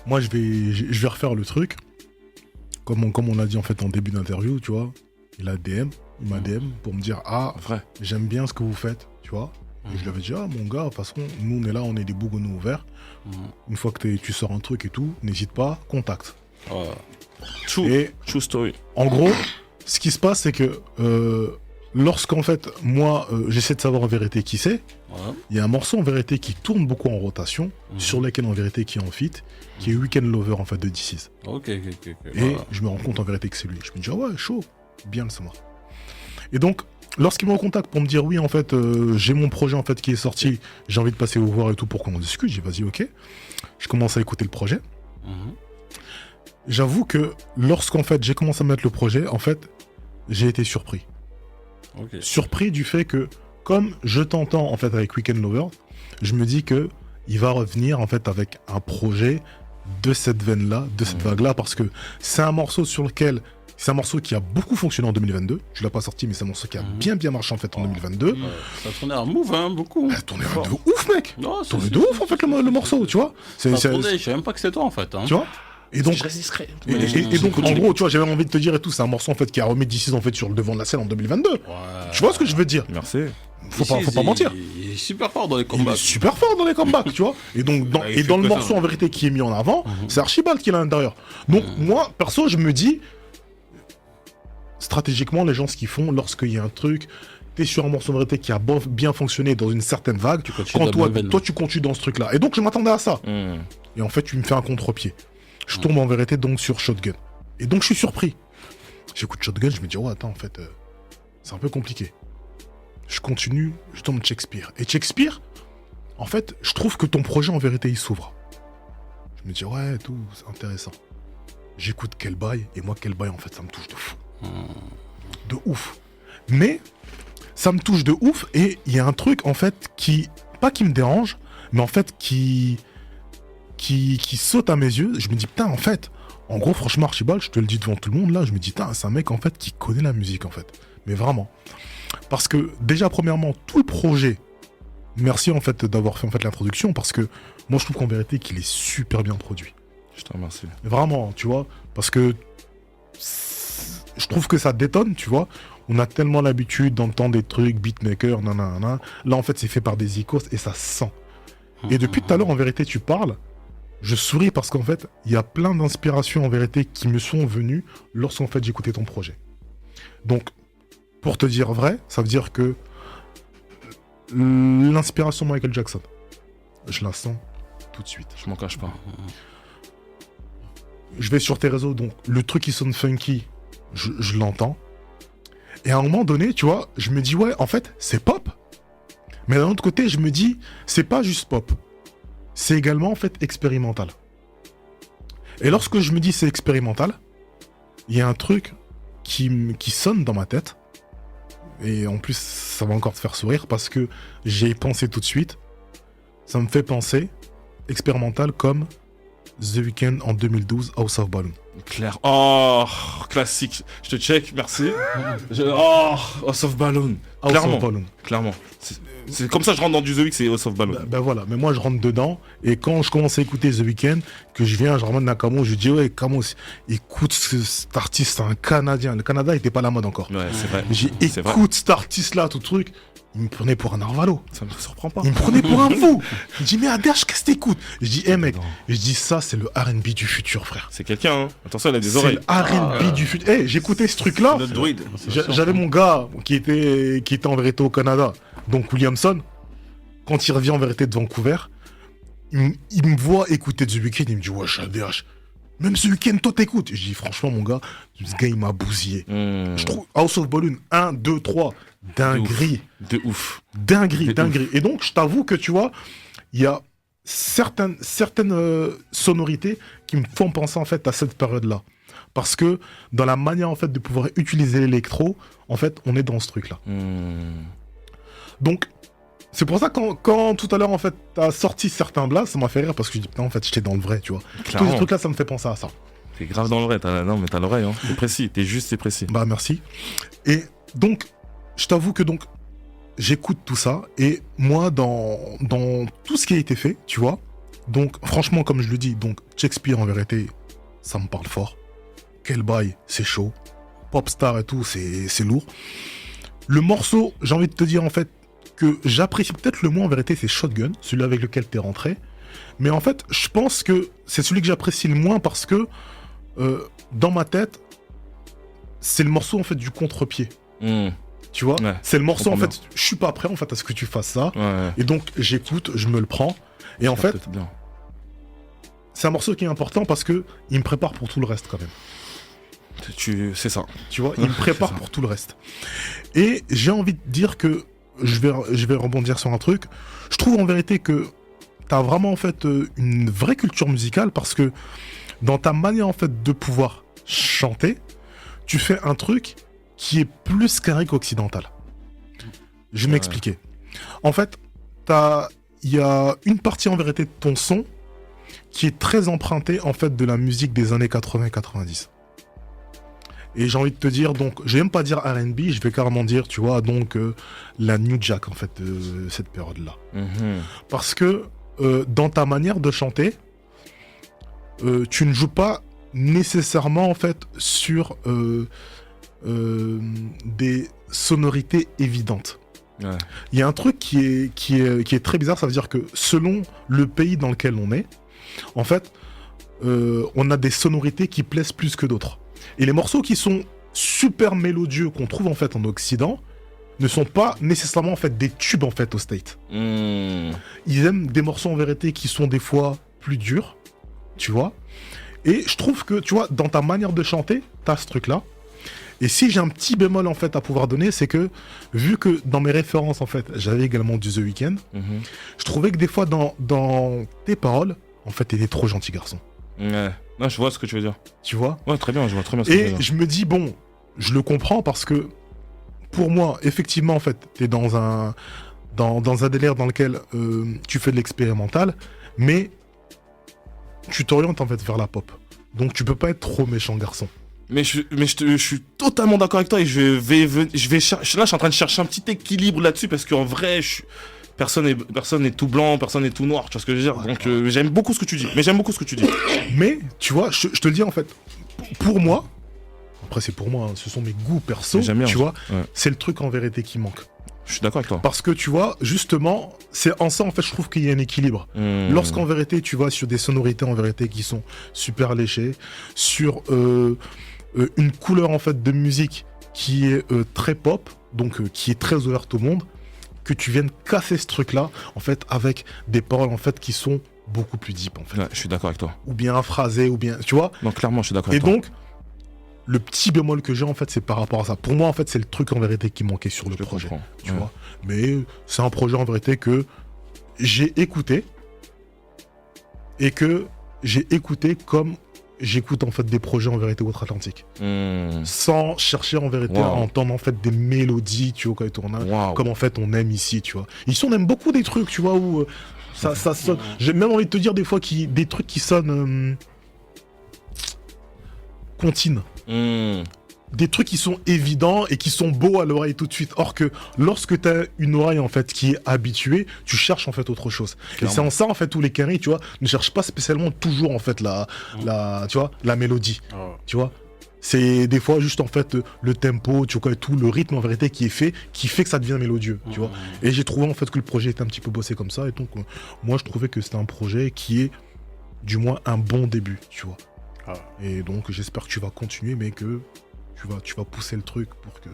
moi, je vais refaire le truc. Comme on a dit en fait en début d'interview, tu vois. Il m'a DM pour me dire, vrai, j'aime bien ce que vous faites, tu vois. Et je lui avais dit, mon gars, de toute façon, nous, on est là, on est des bougonnous ouverts. Une fois que tu sors un truc et tout, n'hésite pas, contacte. True story. En gros, ce qui se passe, c'est que lorsqu'en fait, moi, j'essaie de savoir en vérité qui c'est, il y a un morceau en vérité qui tourne beaucoup en rotation, sur lequel en vérité qui est en feat, qui est Weekend Lover en fait de DC's. Ok. Et je me rends compte en vérité que c'est lui. Je me dis, ouais, chaud, bien le savoir. Et donc, lorsqu'il me recontacte pour me dire, oui, en fait, j'ai mon projet en fait qui est sorti, j'ai envie de passer vous voir et tout pour qu'on en discute, j'ai dit, vas-y, ok. Je commence à écouter le projet. J'avoue que lorsqu'en fait j'ai commencé à mettre le projet, en fait, j'ai été surpris. Surpris du fait que, comme je t'entends en fait avec Weekend Lover, je me dis que il va revenir en fait avec un projet de cette veine-là, de cette vague-là, parce que c'est un morceau c'est un morceau qui a beaucoup fonctionné en 2022. Tu l'as pas sorti, mais c'est un morceau qui a bien marché en fait en 2022. Ça tournait en move, hein, beaucoup. Ça tournait de ouf, mec. Tournait de ouf en fait le morceau, tu vois. Je savais même pas que c'était toi en fait. Hein. Tu vois. Et donc, et donc en gros, tu vois, j'avais envie de te dire et tout, c'est un morceau en fait qui a remis DC's en fait sur le devant de la scène en 2022. Tu vois ce que je veux dire? Merci. Faut pas mentir. Il est super fort dans les combats. Tu vois. Et donc dans le morceau en vérité qui est mis en avant, c'est Archibald qui est là à l'intérieur. Donc moi, perso, je me dis stratégiquement les gens ce qu'ils font lorsqu'il y a un truc, t'es sur un morceau en vérité qui a bien fonctionné dans une certaine vague, quand toi tu continues dans ce truc là. Et donc je m'attendais à ça. Et en fait, tu me fais un contre-pied. Je tombe en vérité donc sur Shotgun. Et donc je suis surpris. J'écoute Shotgun, je me dis, attends, en fait, c'est un peu compliqué. Je continue, je tombe Shakespeare. Et Shakespeare, en fait, je trouve que ton projet en vérité il s'ouvre. Je me dis, ouais, tout, c'est intéressant. J'écoute Quel Bail, et moi, Quel Bail, en fait, ça me touche de fou. De ouf. Mais, ça me touche de ouf, et il y a un truc, en fait, pas qui me dérange, mais en fait, qui qui saute à mes yeux. Je me dis, putain, en fait, en gros, franchement, Archibald, je te le dis devant tout le monde, là, je me dis, putain, c'est un mec, en fait, qui connaît la musique, en fait. Mais vraiment. Parce que, déjà, premièrement, tout le projet, merci, en fait, d'avoir fait, en fait, l'introduction, parce que moi, je trouve qu'en vérité, qu'il est super bien produit. Je te remercie. Vraiment, tu vois, parce que je trouve que ça détonne, tu vois. On a tellement l'habitude d'entendre des trucs, beatmaker, nanana. Là, en fait, c'est fait par des icônes et ça se sent. Et depuis tout à l'heure, en vérité, tu parles, je souris parce qu'en fait, il y a plein d'inspirations, en vérité, qui me sont venues lorsqu'en fait, j'écoutais ton projet. Donc, pour te dire vrai, ça veut dire que l'inspiration Michael Jackson, je la sens tout de suite. Je m'en cache pas. Je vais sur tes réseaux, donc le truc qui sonne funky, je l'entends. Et à un moment donné, tu vois, je me dis, ouais, en fait, c'est pop. Mais d'un autre côté, je me dis, c'est pas juste pop. C'est également, en fait, expérimental. Et lorsque je me dis c'est expérimental, il y a un truc qui sonne dans ma tête. Et en plus, ça va encore te faire sourire parce que j'ai pensé tout de suite. Ça me fait penser expérimental comme The Weeknd en 2012, House of Balloon. Claire. Oh, classique. Je te check, merci. House of Balloon. Clairement. Of Balloon. Clairement. C'est comme ça que je rentre dans du The Weeknd, c'est House of Balloon. Ben voilà, mais moi je rentre dedans, et quand je commence à écouter The Weeknd, que je viens, je ramène à Camo, je dis ouais, Camo, écoute cet artiste, c'est un Canadien. Le Canada était pas à la mode encore. Ouais, c'est vrai. J'ai écoute cet artiste-là, tout truc. Il me prenait pour un Arvalo. Ça me surprend pas. Il me prenait pour un fou. Je dis, mais Aderch, qu'est-ce que t'écoutes? Je dis, hé mec, je dis, ça, c'est le RB du futur, frère. C'est quelqu'un, hein. Attention, il a des oreilles. C'est le RB du futur. Hé, j'écoutais ce truc-là. Notre druide. J'avais mon gars qui était en vérité au Canada, donc Williamson. Quand il revient en vérité de Vancouver, il me voit écouter The Weeknd, il me dit, wesh, Aderch, même ce week-end, toi t'écoutes. Je dis, franchement, mon gars, ce gars, il m'a bousillé. Je trouve House of Balloon 1, 2, 3, dinguerie. De ouf. Dinguerie. Et donc, je t'avoue que, tu vois, il y a certaines sonorités qui me font penser, en fait, à cette période-là. Parce que, dans la manière, en fait, de pouvoir utiliser l'électro, en fait, on est dans ce truc-là. Donc, c'est pour ça quand tout à l'heure, en fait, t'as sorti certains blasts, ça m'a fait rire parce que je dis, putain, en fait, j'étais dans le vrai, tu vois. Clairement. Tous ces trucs-là, ça me fait penser à ça. T'es grave dans le vrai, non, mais t'as l'oreille, hein. T'es précis, t'es juste et précis. Bah, merci. Et donc, je t'avoue que donc, j'écoute tout ça, et moi, dans tout ce qui a été fait, tu vois, donc, franchement, comme je le dis, donc, Shakespeare, en vérité, ça me parle fort. Quel bail, c'est chaud. Popstar et tout, c'est lourd. Le morceau, j'ai envie de te dire, en fait, que j'apprécie peut-être le moins, en vérité, c'est Shotgun, celui avec lequel t'es rentré. Mais en fait, je pense que c'est celui que j'apprécie le moins parce que, dans ma tête, c'est le morceau, en fait, du contre-pied. Tu vois, ouais, c'est le morceau, en fait, je suis pas prêt, en fait, à ce que tu fasses ça. Ouais. Et donc, j'écoute, je me le prends. Et en fait, c'est un morceau qui est important parce que il me prépare pour tout le reste, quand même. C'est ça. Tu vois, il me prépare pour tout le reste. Et j'ai envie de dire que je vais rebondir sur un truc. Je trouve en vérité que t'as vraiment en fait une vraie culture musicale parce que dans ta manière en fait de pouvoir chanter, tu fais un truc qui est plus carré qu'occidental. Je vais m'expliquer. En fait, il y a une partie en vérité de ton son qui est très empruntée en fait de la musique des années 80-90. Et j'ai envie de te dire, donc, je vais même pas dire R&B, je vais carrément dire, tu vois, donc, la New Jack, en fait, de cette période-là. Parce que, dans ta manière de chanter, tu ne joues pas nécessairement, en fait, sur des sonorités évidentes. Ouais. Il y a un truc qui est très bizarre, ça veut dire que, selon le pays dans lequel on est, en fait, on a des sonorités qui plaisent plus que d'autres. Et les morceaux qui sont super mélodieux qu'on trouve en fait en Occident ne sont pas nécessairement en fait des tubes en fait au State. Ils aiment des morceaux en vérité qui sont des fois plus durs, tu vois. Et je trouve que tu vois dans ta manière de chanter, t'as ce truc là. Et si j'ai un petit bémol en fait à pouvoir donner, c'est que vu que dans mes références en fait, j'avais également du The Weeknd, je trouvais que des fois dans tes paroles, en fait, t'étais trop gentil garçon. Ouais. Non, je vois ce que tu veux dire. Tu vois ? Ouais, très bien, je vois très bien ce que tu veux dire. Et je me dis, bon, je le comprends parce que, pour moi, effectivement, en fait, t'es dans un délire dans lequel tu fais de l'expérimental, mais tu t'orientes en fait vers la pop. Donc tu peux pas être trop méchant garçon. Mais je suis totalement d'accord avec toi et là je suis en train de chercher un petit équilibre là-dessus parce qu'en vrai personne n'est tout blanc, personne n'est tout noir, tu vois ce que je veux dire. Donc j'aime beaucoup ce que tu dis. Mais tu vois, je te le dis en fait, pour moi, après c'est pour moi, hein, ce sont mes goûts perso, tu vois, c'est le truc en vérité qui manque. Je suis d'accord avec toi. Parce que tu vois, justement, c'est en ça en fait je trouve qu'il y a un équilibre. Lorsqu'en vérité tu vas sur des sonorités en vérité qui sont super léchées, sur une couleur en fait de musique qui est très pop, donc qui est très ouverte au monde, que tu viennes casser ce truc là en fait avec des paroles en fait qui sont beaucoup plus deep en fait. Ouais, je suis d'accord avec toi. Ou bien phrasées, ou bien tu vois. Non, clairement je suis d'accord avec toi. Et donc le petit bémol que j'ai en fait c'est par rapport à ça. Pour moi en fait c'est le truc en vérité qui manquait sur le projet. Tu vois. Mais c'est un projet en vérité que j'ai écouté et que j'ai écouté comme j'écoute en fait des projets en vérité outre-Atlantique. Sans chercher en vérité à entendre en fait des mélodies, tu vois, quand ils tournent, comme en fait on aime ici, tu vois. Ici on aime beaucoup des trucs, tu vois, où ça sonne. J'ai même envie de te dire des fois des trucs qui sonnent contines. Des trucs qui sont évidents et qui sont beaux à l'oreille tout de suite. Or que lorsque tu as une oreille en fait qui est habituée, tu cherches en fait autre chose. Clairement. Et c'est en ça en fait où les Quinry, tu vois, ne cherchent pas spécialement toujours en fait tu vois, la mélodie. Tu vois, c'est des fois juste en fait le tempo, tu vois, tout le rythme en vérité qui fait que ça devient mélodieux, tu vois. Et j'ai trouvé en fait que le projet était un petit peu bossé comme ça et donc moi je trouvais que c'était un projet qui est du moins un bon début, tu vois. Et donc j'espère que tu vas continuer mais que tu vas pousser le truc pour que...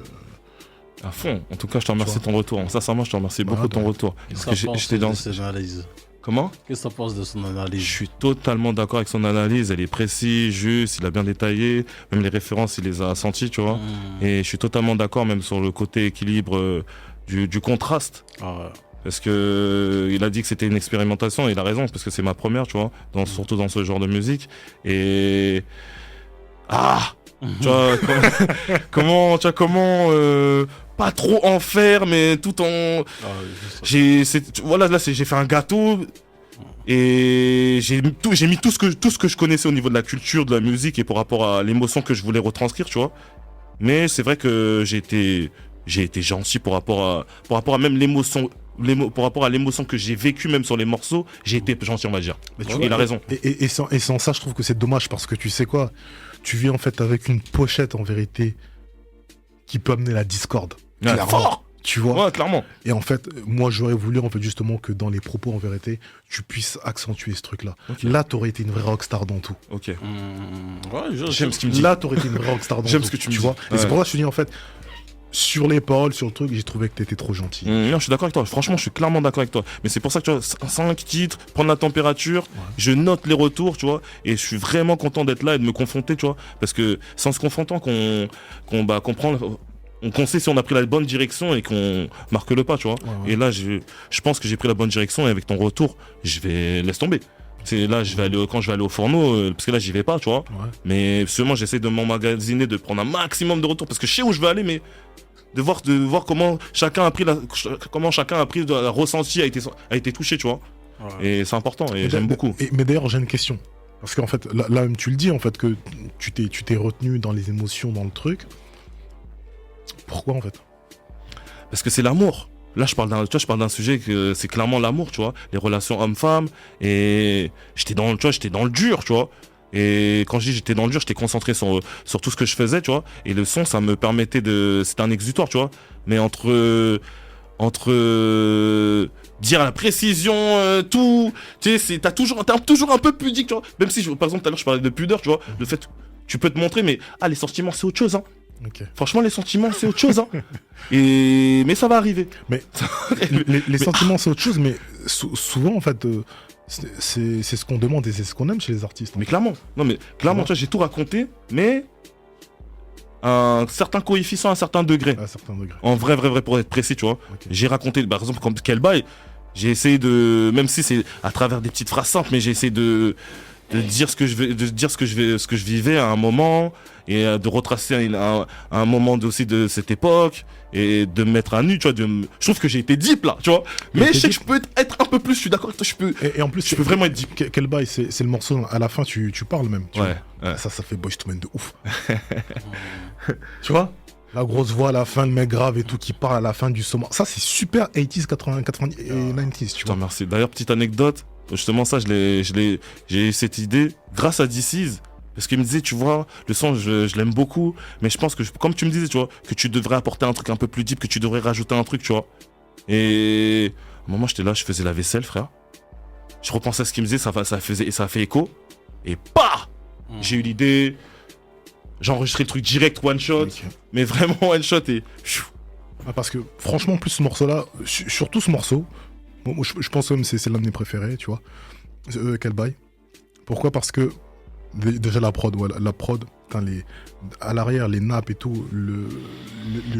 À fond. En tout cas, je te remercie de ton retour. Sincèrement, je te remercie beaucoup de ton retour. Parce que j'étais dans ses analyses. Comment ? Qu'est-ce que tu penses de son analyse ? Je suis totalement d'accord avec son analyse. Elle est précise, juste, il a bien détaillé. Même les références, il les a senties, tu vois. Et je suis totalement d'accord même sur le côté équilibre du contraste. Parce que il a dit que c'était une expérimentation. Il a raison, parce que c'est ma première, tu vois. Surtout dans ce genre de musique. Et... Tu vois, comment pas trop en faire, mais tout en... j'ai fait un gâteau et j'ai mis tout ce que je connaissais au niveau de la culture, de la musique et par rapport à l'émotion que je voulais retranscrire, tu vois. Mais c'est vrai que j'ai été gentil par rapport à même l'émotion. Par rapport à l'émotion que j'ai vécue même sur les morceaux, j'ai été gentil, on va dire. Il a raison. Et sans ça, je trouve que c'est dommage parce que tu sais quoi, tu viens en fait avec une pochette en vérité qui peut amener la discorde. Fort, tu vois. Ouais, clairement. Et en fait, moi j'aurais voulu en fait justement que dans les propos en vérité, tu puisses accentuer ce truc-là. Là, t'aurais été une vraie rockstar dans tout. Ok. J'aime ce qu'il me dit. Là, t'aurais été une vraie rockstar dans tout. J'aime ce que tu me dis. Vois. Et c'est pour ça que je te dis en fait. Sur les paroles, sur le truc, j'ai trouvé que t'étais trop gentil. Non, je suis d'accord avec toi. Franchement, je suis clairement d'accord avec toi. Mais c'est pour ça que tu vois, 5 titres, prendre la température, je note les retours, tu vois. Et je suis vraiment content d'être là et de me confronter, tu vois. Parce que c'est en se confrontant qu'on sait si on a pris la bonne direction et qu'on marque le pas, tu vois. Et là, je pense que j'ai pris la bonne direction et avec ton retour, laisse tomber. C'est là, quand je vais aller au fourneau, parce que là, j'y vais pas, tu vois. Mais seulement, j'essaie de m'emmagasiner, de prendre un maximum de retours parce que je sais où je vais aller, mais de voir comment chacun a pris le ressenti, a été touché, tu vois. Et c'est important et j'aime beaucoup. Mais d'ailleurs, j'ai une question. Parce qu'en fait, là même tu le dis, en fait, que tu t'es retenu dans les émotions, dans le truc. Pourquoi, en fait ? Parce que c'est l'amour. Là, je parle d'un sujet que c'est clairement l'amour, tu vois. Les relations homme-femme. Et j'étais dans le dur, tu vois. Et quand je dis j'étais dans le dur, j'étais concentré sur tout ce que je faisais, tu vois. Et le son, ça me permettait c'était un exutoire, tu vois. Mais entre dire à la précision, tout, tu sais, t'es toujours un peu pudique, tu vois. Même si, par exemple, tout à l'heure, je parlais de pudeur, tu vois. Le fait, tu peux te montrer, mais, les sentiments, c'est autre chose, hein. Okay. Franchement, les sentiments, c'est autre chose, hein. Mais ça va arriver. Mais les sentiments, c'est autre chose, mais souvent, en fait, c'est ce qu'on demande et c'est ce qu'on aime chez les artistes. Mais clairement, tu vois, j'ai tout raconté, mais un certain coefficient, à un certain degré. En vrai, pour être précis, tu vois. Okay. J'ai raconté, par exemple, comme quel bail, j'ai essayé de, même si c'est à travers des petites phrases simples, mais j'ai essayé de de dire ce que je vivais à un moment et de retracer un moment aussi de cette époque et de me mettre à nu, tu vois. Je trouve que j'ai été deep là, tu vois. Mais je sais que je peux être un peu plus, je suis d'accord avec toi, et en plus, je peux vraiment être deep. Quel bail, c'est le morceau, à la fin, tu parles même. Tu ouais. Ça fait Boyz II Men de ouf. Tu vois, la grosse voix à la fin, le mec grave et tout qui parle à la fin du sommet. Ça, c'est super 80s, 90 et 90s, tu vois. Merci. D'ailleurs, petite anecdote, justement, ça, j'ai eu cette idée grâce à DC's. Parce qu'il me disait, tu vois, le son, je l'aime beaucoup, mais je pense que, comme tu me disais, tu vois, que tu devrais apporter un truc un peu plus deep, que tu devrais rajouter un truc, tu vois. Et à un moment, j'étais là, je faisais la vaisselle, frère. Je repensais à ce qu'il me disait, ça a fait écho. Et bah, j'ai eu l'idée, j'ai enregistré le truc direct, one shot, okay. Mais vraiment one shot et... Parce que, franchement, en plus, ce morceau-là, surtout ce morceau, moi, je pense même que c'est l'un de mes préférés, tu vois. Quel bail. Pourquoi ? Parce que déjà la prod, à l'arrière, les nappes et tout, le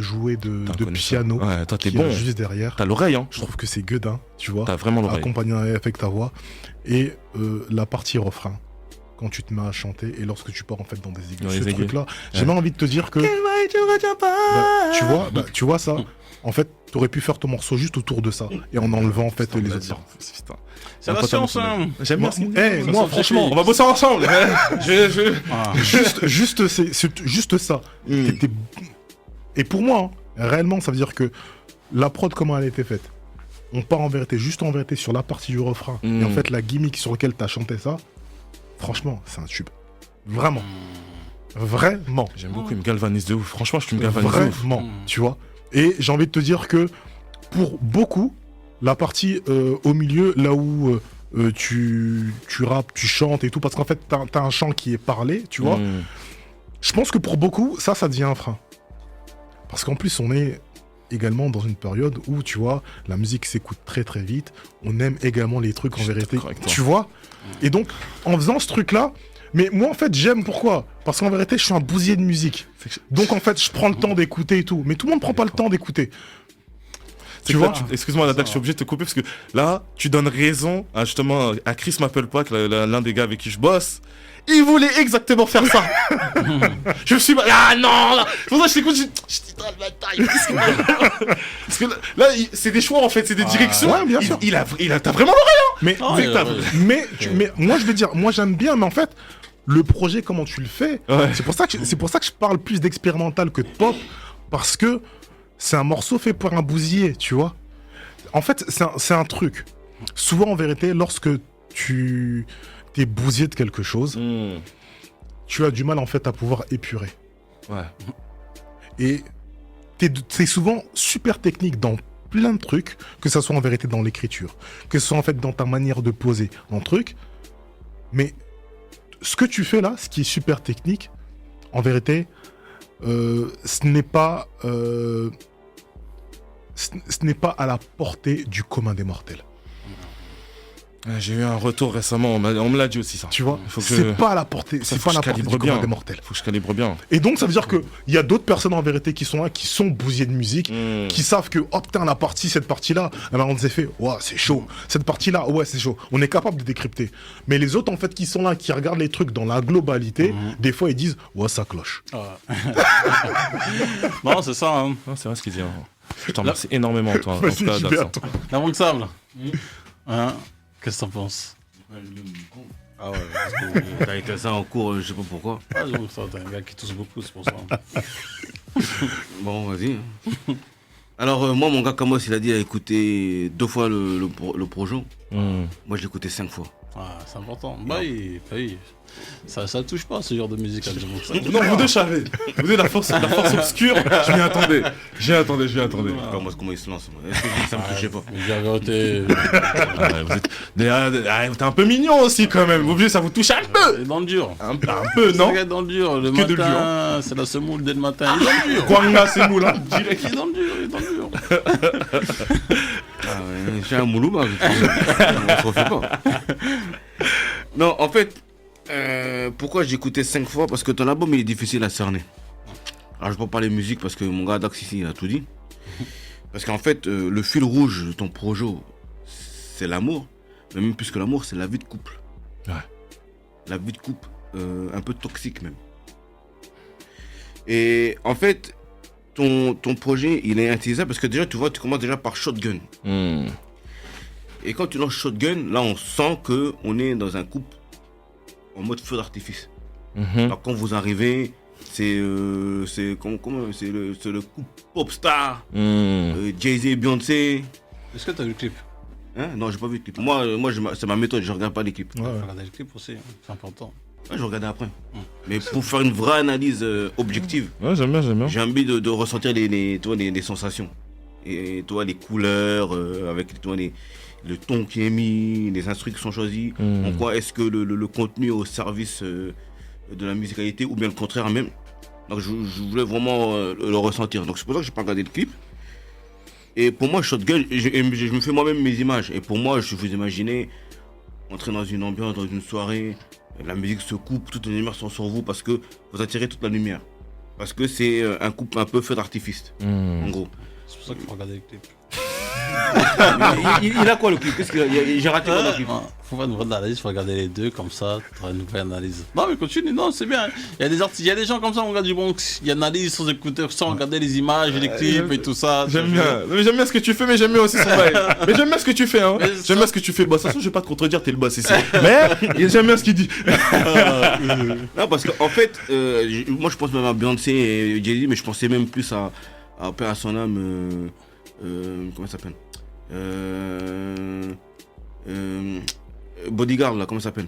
jouet de piano, ouais, toi, t'es bon. Juste derrière. T'as l'oreille, hein. Je trouve que c'est gueudin, tu vois. T'as vraiment l'oreille. Accompagné avec ta voix. Et la partie refrain, quand tu te mets à chanter et lorsque tu pars en fait dans des aigus. Ce truc-là, j'ai même envie de te dire que... tu vois ça, en fait, t'aurais pu faire ton morceau juste autour de ça et en enlevant en fait les autres. C'est la science, hein. J'aime bien. Moi, franchement, on va bosser ensemble. Juste ça. Et pour moi, réellement, ça veut dire que la prod, comment elle a été faite, on part en vérité sur la partie du refrain. Et en fait, la gimmick sur laquelle t'as chanté ça, franchement, c'est un tube. Vraiment. Vraiment. J'aime beaucoup, il me galvanise de ouf. Franchement, tu me galvanises de ouf. Vraiment, tu vois. Et j'ai envie de te dire que pour beaucoup, la partie au milieu, là où tu rappes, tu chantes et tout, parce qu'en fait, t'as un chant qui est parlé, tu vois. Je pense que pour beaucoup, ça devient un frein. Parce qu'en plus, on est également dans une période où, tu vois, la musique s'écoute très très vite. On aime également les trucs en vérité, tu vois. Et donc, en faisant ce truc-là, mais moi, en fait, j'aime pourquoi ? Parce qu'en vérité, je suis un bousier de musique. Donc, en fait, je prends le temps d'écouter et tout. Mais tout le monde prend pas le temps d'écouter. Tu vois, excuse-moi, Nadak, je suis obligé de te couper parce que là, tu donnes raison justement à Chris Maplepack, l'un des gars avec qui je bosse. Il voulait exactement faire ça. Je me suis dit, ah non, là. C'est pour ça que je t'écoute, je dis, dans le bataille. Parce que là, c'est des choix en fait, c'est des directions. Ouais, bien sûr. T'as vraiment l'oreille, hein. Mais moi, je veux dire, moi, j'aime bien, mais en fait, le projet, comment tu le fais, c'est pour ça que je parle plus d'expérimental que de pop, parce que c'est un morceau fait par un bousier, tu vois. En fait, c'est un truc. Souvent, en vérité, lorsque tu es bousier de quelque chose, tu as du mal, en fait, à pouvoir épurer. Ouais. Et t'es souvent super technique dans plein de trucs, que ça soit en vérité dans l'écriture, que ce soit en fait dans ta manière de poser un truc. Mais ce que tu fais là, ce qui est super technique, en vérité, ce n'est pas à la portée du commun des mortels. J'ai eu un retour récemment, on me l'a dit aussi ça. Tu vois, c'est pas à la portée, c'est pas à la portée du commun des mortels. Faut que je calibre bien. Et donc ça veut dire que il y a d'autres personnes en vérité qui sont là, qui sont bousiers de musique, qui savent que oh putain cette partie là, alors on s'est fait ouais c'est chaud, cette partie là ouais c'est chaud. On est capable de décrypter. Mais les autres en fait qui sont là, qui regardent les trucs dans la globalité, des fois ils disent ouais ça cloche. Non c'est ça. Hein. Non, c'est vrai ce qu'il dit. Hein. Je t'en remercie énormément toi. La banque sable. Hein. Qu'est-ce que t'en penses? Ah ouais, parce que t'as été ça en cours, je sais pas pourquoi. Ah, j'avoue, ça, t'es un gars qui tousse beaucoup, c'est pour ça. Bon, vas-y. Alors, moi, mon gars Kamos, il a dit qu'il a écouté 2 fois le projet. Moi, je l'ai écouté 5 fois. Ah, c'est important. Bah oui. Ça touche pas ce genre de musique. Non, vous deux savez. Vous êtes la force obscure. Je m'y attendais. J'y attendais. Comment il se lance? Ça me touchait pas. T'es un peu mignon aussi quand même. Vous obligez, ça vous touche un peu. Dans le dur. Un peu, non? Dans le dur. Le matin, c'est la semoule dès le matin. Il est dans le dur. Kwanga semoule, hein. Direct. Il est dans le dur. Ah ouais, j'ai un moulouma. On se refait pas. Non, en fait, pourquoi j'ai écouté 5 fois? Parce que ton album il est difficile à cerner. Alors je peux pas parler musique parce que mon gars Dax ici il a tout dit. Parce qu'en fait, le fil rouge de ton projet, c'est l'amour. Mais même plus que l'amour, c'est la vie de couple. Ouais. la vie de couple un peu toxique même. Et en fait, ton projet, il est inutilisable parce que déjà, tu vois, tu commences déjà par Shotgun. Et quand tu lances Shotgun, là, on sent qu'on est dans un couple en mode feu d'artifice. Alors quand vous arrivez, c'est le couple Popstar, Jay-Z et Beyoncé. Est-ce que tu as vu le clip? Hein? Non, j'ai pas vu le clip. Moi c'est ma méthode, je regarde pas les clips. Ouais. Faut regarder le clip aussi, c'est important. Ouais, je regardais après. Mais pour faire une vraie analyse objective, j'aime bien. J'ai envie de ressentir les sensations. Et toi, les couleurs, avec toi, le ton qui est mis, les instruments qui sont choisis. En quoi est-ce que le contenu est au service de la musicalité ou bien le contraire même. Donc je voulais vraiment le ressentir. Donc c'est pour ça que j'ai pas regardé le clip. Et pour moi, Shotgun, je me fais moi-même mes images. Et pour moi, je vous imaginez entrer dans une ambiance, dans une soirée, la musique se coupe, toutes les lumières sont sur vous parce que vous attirez toute la lumière. Parce que c'est un couple un peu feu d'artifice, en gros. C'est pour ça qu'il faut regarder le clip. il a quoi le clip? Qu'est-ce qu'il a? J'ai raté quoi le clip? Faut pas une vraie analyse, faut regarder les deux comme ça, tu auras une vraie analyse. Non mais continue, non c'est bien. Il y a des artistes, il y a des gens comme ça, on regarde du bon, il y a une analyse sans écouter, sans regarder les images, les clips et tout ça. J'aime bien. Mais j'aime bien ce que tu fais, mais j'aime bien aussi son bail. Mais j'aime bien ce que tu fais, hein. J'aime bien ce que tu fais. Bon, de toute façon, je vais pas te contredire, t'es le boss ici. Mais j'aime bien ce qu'il dit. Non parce qu'en fait, moi je pense même à Beyoncé et Jay-Z, mais je pensais même plus à Père à son âme. Comment ça s'appelle? Bodyguard là, comment ça s'appelle?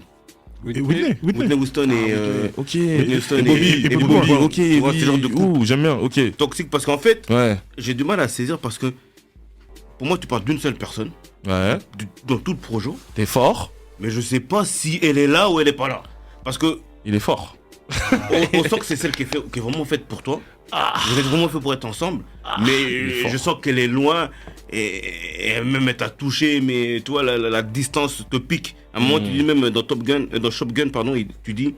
Whitney Houston et ok. Whitney Houston et Bobby. Ok, tu vois, ce genre de couple j'aime bien, ok. toxique parce qu'en fait, Ouais. j'ai du mal à saisir parce que pour moi tu parles d'une seule personne Ouais. dans tout le projet, T'es fort. mais je sais pas si elle est là ou elle est pas là. Parce que Il est fort. on sent que c'est celle qui est vraiment faite pour toi. Vous êtes vraiment fait pour être ensemble, mais je sens qu'elle est loin et même elle t'a touché, mais toi la distance te pique. À un moment tu dis même dans Shotgun, pardon, tu dis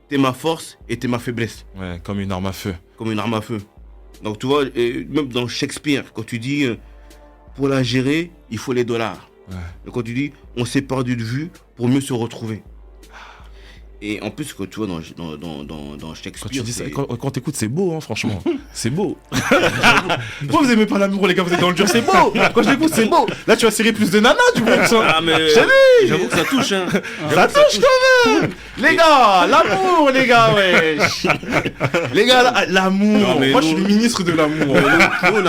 t'es ma force et t'es ma faiblesse. Ouais, comme une arme à feu. Comme une arme à feu. Donc tu vois, même dans Shakespeare, quand tu dis pour la gérer, il faut les dollars. Ouais. Et quand tu dis on s'est perdu de vue pour mieux se retrouver. Et en plus, quand tu vois dans Shakespeare. Quand tu dis ça, quand t'écoutes, c'est beau, hein, franchement. C'est beau. Pourquoi vous aimez pas l'amour, les gars? Vous êtes dans le dur, c'est beau. Quand je l'écoute, c'est beau. Là, tu vas serrer plus de nanas, du coup. Ah, mais j'avoue que ça touche, hein. Ça touche quand même. Les gars, l'amour, les gars, wesh. Les gars, l'amour. Moi, je suis le ministre de l'amour.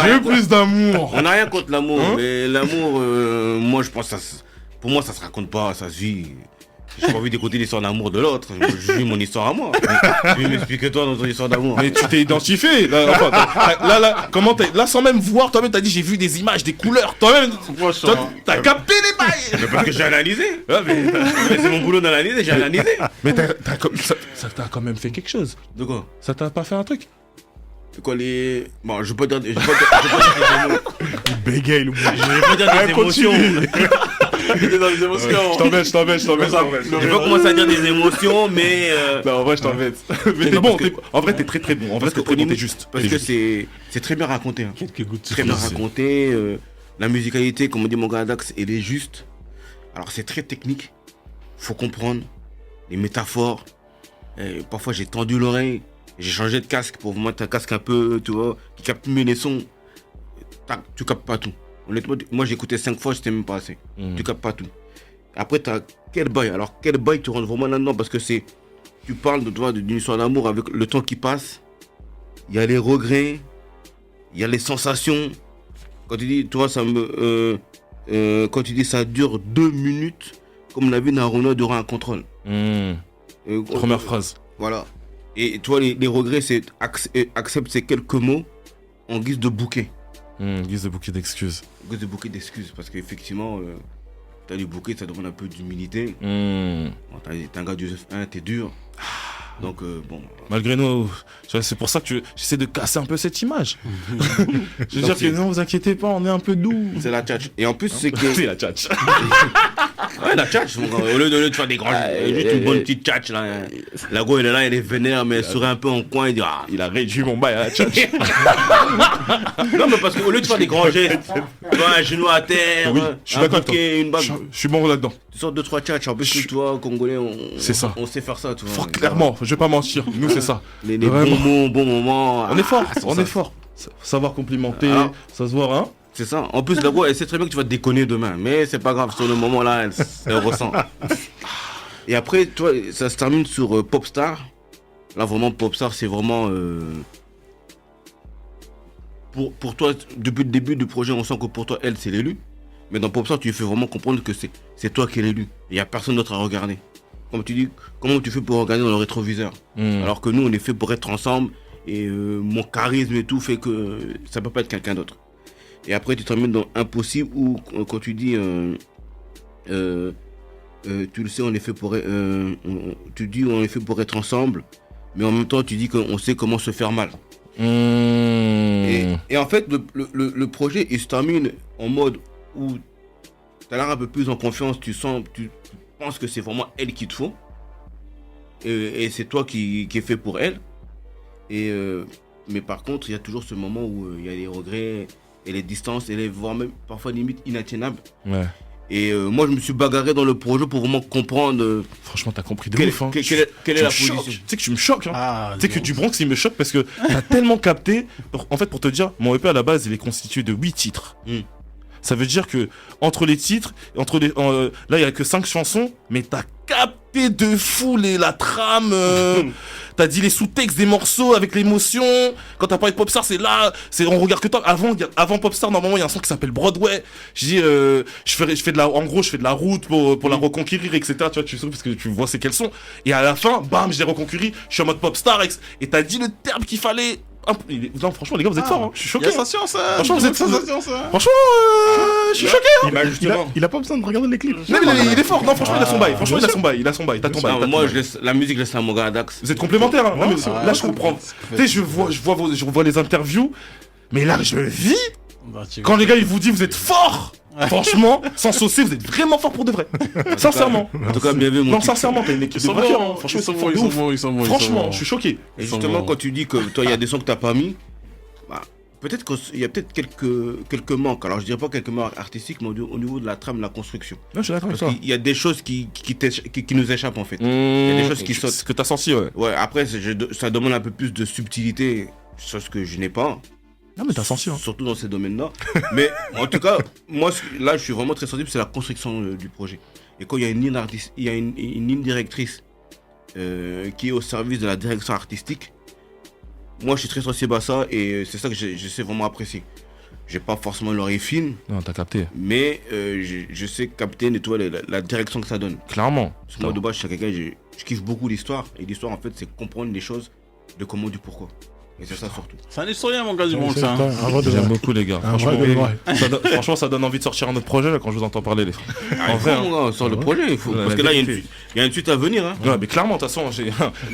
J'ai eu plus d'amour. On n'a rien contre l'amour, mais l'amour, moi, je pense que pour moi, ça se raconte pas, ça se vit. J'ai pas envie d'écouter l'histoire d'amour de l'autre. Je vis mon histoire à moi. Tu veux m'expliquer toi dans ton histoire d'amour? Mais tu t'es identifié. Là, comment là, sans même voir, toi-même, t'as dit j'ai vu des images, des couleurs. Toi-même, t'as capté les bails. Mais parce que j'ai analysé. C'est mon boulot d'analyser, j'ai analysé. Mais ça t'a quand même fait quelque chose. De quoi? Ça t'a pas fait un truc? Quoi les... Bon, je peux dire des émotions. Bégaye, le bouger. Je peux dire des émotions. Il est dans les émotions. Je t'embête. Je vais pas commencer à dire des émotions, mais... Non, en vrai, je t'embête. Mais t'es bon, en vrai, t'es très très bon. En vrai, t'es très bon, t'es juste. Parce que c'est très bien raconté. Hein. Quelques gouttes. Très bien raconté. La musicalité, comme on dit mon gars Dax, elle est juste. Alors, c'est très technique. Faut comprendre les métaphores. Parfois, j'ai tendu l'oreille. J'ai changé de casque pour vous mettre un casque un peu, tu vois, qui capte mieux les sons. Tu captes pas tout. Honnêtement, moi j'ai écouté 5 fois, c'était même pas assez. Tu captes pas tout. Après, t'as quel bail? Alors, quel bail tu rentres vraiment là-dedans? Parce que tu parles d'une histoire d'amour avec le temps qui passe. Il y a les regrets, il y a les sensations. Quand tu dis, tu vois, quand tu dis ça dure 2 minutes, comme la vie d'un runner durant un contrôle. Première phrase. Voilà. Et toi, les regrets, c'est accepte ces quelques mots en guise de bouquet. Guise de bouquet d'excuses. Guise de bouquet d'excuses, parce qu'effectivement, t'as du bouquet, ça demande un peu d'humilité. Bon, t'es un gars du Joseph 1, t'es dur. Donc, bon. Malgré nous, c'est pour ça que j'essaie de casser un peu cette image. Je veux dire que non, vous inquiétez pas, on est un peu doux. C'est la tchatch. Et en plus, c'est que. C'est la tchatch. Ouais, la tchatch, mon gars. Au lieu de faire des grands. Juste une bonne petite tchatch, là. La go, elle est là, elle est vénère, mais elle sourit un peu en coin. Il dit, ah. Il a réduit mon bail à la tchatch. Non, mais parce qu'au lieu de faire des grands gestes, tu vois, un genou à terre, Oui, je suis d'accord avec toi. une bague. Je suis bon là-dedans. Tu sors 2-3 tchatch. En plus, toi, Congolais, C'est ça. On sait faire ça, tu vois. Clairement, je vais pas mentir. Nous, c'est ça. Les bons mots, bons moments. On est fort, on est fort. Savoir complimenter, ça se voit, hein. C'est ça. En plus, la go, elle sait très bien que tu vas te déconner demain. Mais c'est pas grave, sur le moment là, elle ressent. Et après, toi, ça se termine sur Popstar. Là, vraiment, Popstar, c'est vraiment. Pour toi, depuis le début du projet, on sent que pour toi, elle, c'est l'élu. Mais dans Popstar, tu lui fais vraiment comprendre que c'est toi qui es l'élu. Il n'y a personne d'autre à regarder. Comme tu dis, comment tu fais pour regarder dans le rétroviseur Alors que nous, on est fait pour être ensemble. Et mon charisme et tout fait que ça peut pas être quelqu'un d'autre. Et après, tu termines dans Impossible où, quand tu dis, tu le sais, on est fait pour, tu dis, on est fait pour être ensemble, mais en même temps, tu dis qu'on sait comment se faire mal. Et en fait, le projet, il se termine en mode où tu as l'air un peu plus en confiance, tu penses que c'est vraiment elle qu'il te faut, et c'est toi qui est fait pour elle. Mais par contre, il y a toujours ce moment où il y a des regrets et les distances, et les voire même parfois limite inatteignables. Ouais. Et moi, je me suis bagarré dans le projet pour vraiment comprendre. Franchement, t'as compris de ouf. Hein. Quelle est la position. Tu sais que tu me choques. Hein. Tu sais que du Bronx, il me choque parce que t'as tellement capté. En fait, pour te dire, mon EP à la base, il est constitué de 8 titres. Ça veut dire que entre les titres, là, il n'y a que 5 chansons, mais t'as capté de fou la trame. T'as dit les sous-textes des morceaux avec l'émotion. Quand t'as parlé de Popstar, c'est là, on regarde que toi. Avant Popstar, normalement, il y a un son qui s'appelle Broadway. Je dis, je fais de la route pour la reconquérir, etc. Tu vois, tu sais, parce que tu vois c'est quel son. Et à la fin, bam, je l'ai reconquéri. Je suis en mode Popstar, et t'as dit le terme qu'il fallait. Non, franchement, les gars, vous êtes forts. Hein. Je suis choqué. Il y a sensation, ça. Franchement, vous êtes sensation, ça. Franchement, je suis choqué. Hein. Il a pas besoin de regarder les clips. Non, mais il est fort. Non, franchement, il a son bail. Franchement, il a son bail. T'as ton bail. Moi, la musique, je laisse à mon gars Dax. Vous êtes complémentaires. Hein. Non, mais là, je comprends. Tu sais, je vois les interviews. Mais là, je vis. Quand les gars, ils vous disent, vous êtes forts. Franchement, sans saucer, vous êtes vraiment fort pour de vrai. Sincèrement. En tout cas, bien vu, mon Non, sincèrement, t'as une équipe de braqueurs. Franchement, ils sont bons. Franchement, je suis choqué. Et justement, quand tu dis que toi, il y a des sons que t'as pas mis, peut-être qu'il y a quelques manques. Alors, je dirais pas quelques manques artistiques, mais au niveau de la trame, de la construction. Non, je suis d'accord avec toi. Il y a des choses qui nous échappent, en fait. Il y a des choses qui sautent. Ce que t'as senti, ouais. Ouais, après, ça demande un peu plus de subtilité, chose que je n'ai pas. Non, mais t'as senti, hein. Surtout dans ces domaines-là. Mais en tout cas, moi, là, je suis vraiment très sensible, c'est la construction du projet. Et quand il y a une ligne directrice qui est au service de la direction artistique, moi, je suis très sensible à ça et c'est ça que j'essaie vraiment apprécier. J'ai pas forcément l'oreille fine. Non, t'as capté. Mais je sais capter, nettoyer la direction que ça donne. Clairement. Parce que moi, de base, je suis quelqu'un, je kiffe beaucoup l'histoire. Et l'histoire, en fait, c'est comprendre les choses de comment, du pourquoi. Et c'est ça surtout. C'est un historien, mon gars du monde, ça. J'aime beaucoup, les gars. Franchement, ça donne envie de sortir un autre projet là, quand je vous entends parler. En vrai, on sort le projet. Parce que là, il y a une suite à venir. Hein. Ouais, mais clairement, de toute façon,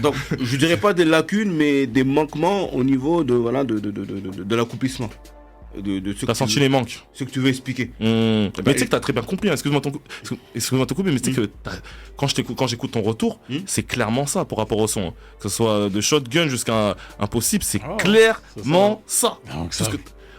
Donc, je dirais pas des lacunes, mais des manquements au niveau de l'accomplissement. T'as senti les manques. Ce que tu veux expliquer. Mais tu sais que t'as très bien compris, hein. Excuse-moi de te couper, mais tu sais que quand j'écoute ton retour, c'est clairement ça par rapport au son. Que ce soit de Shotgun jusqu'à Impossible, c'est clairement ça.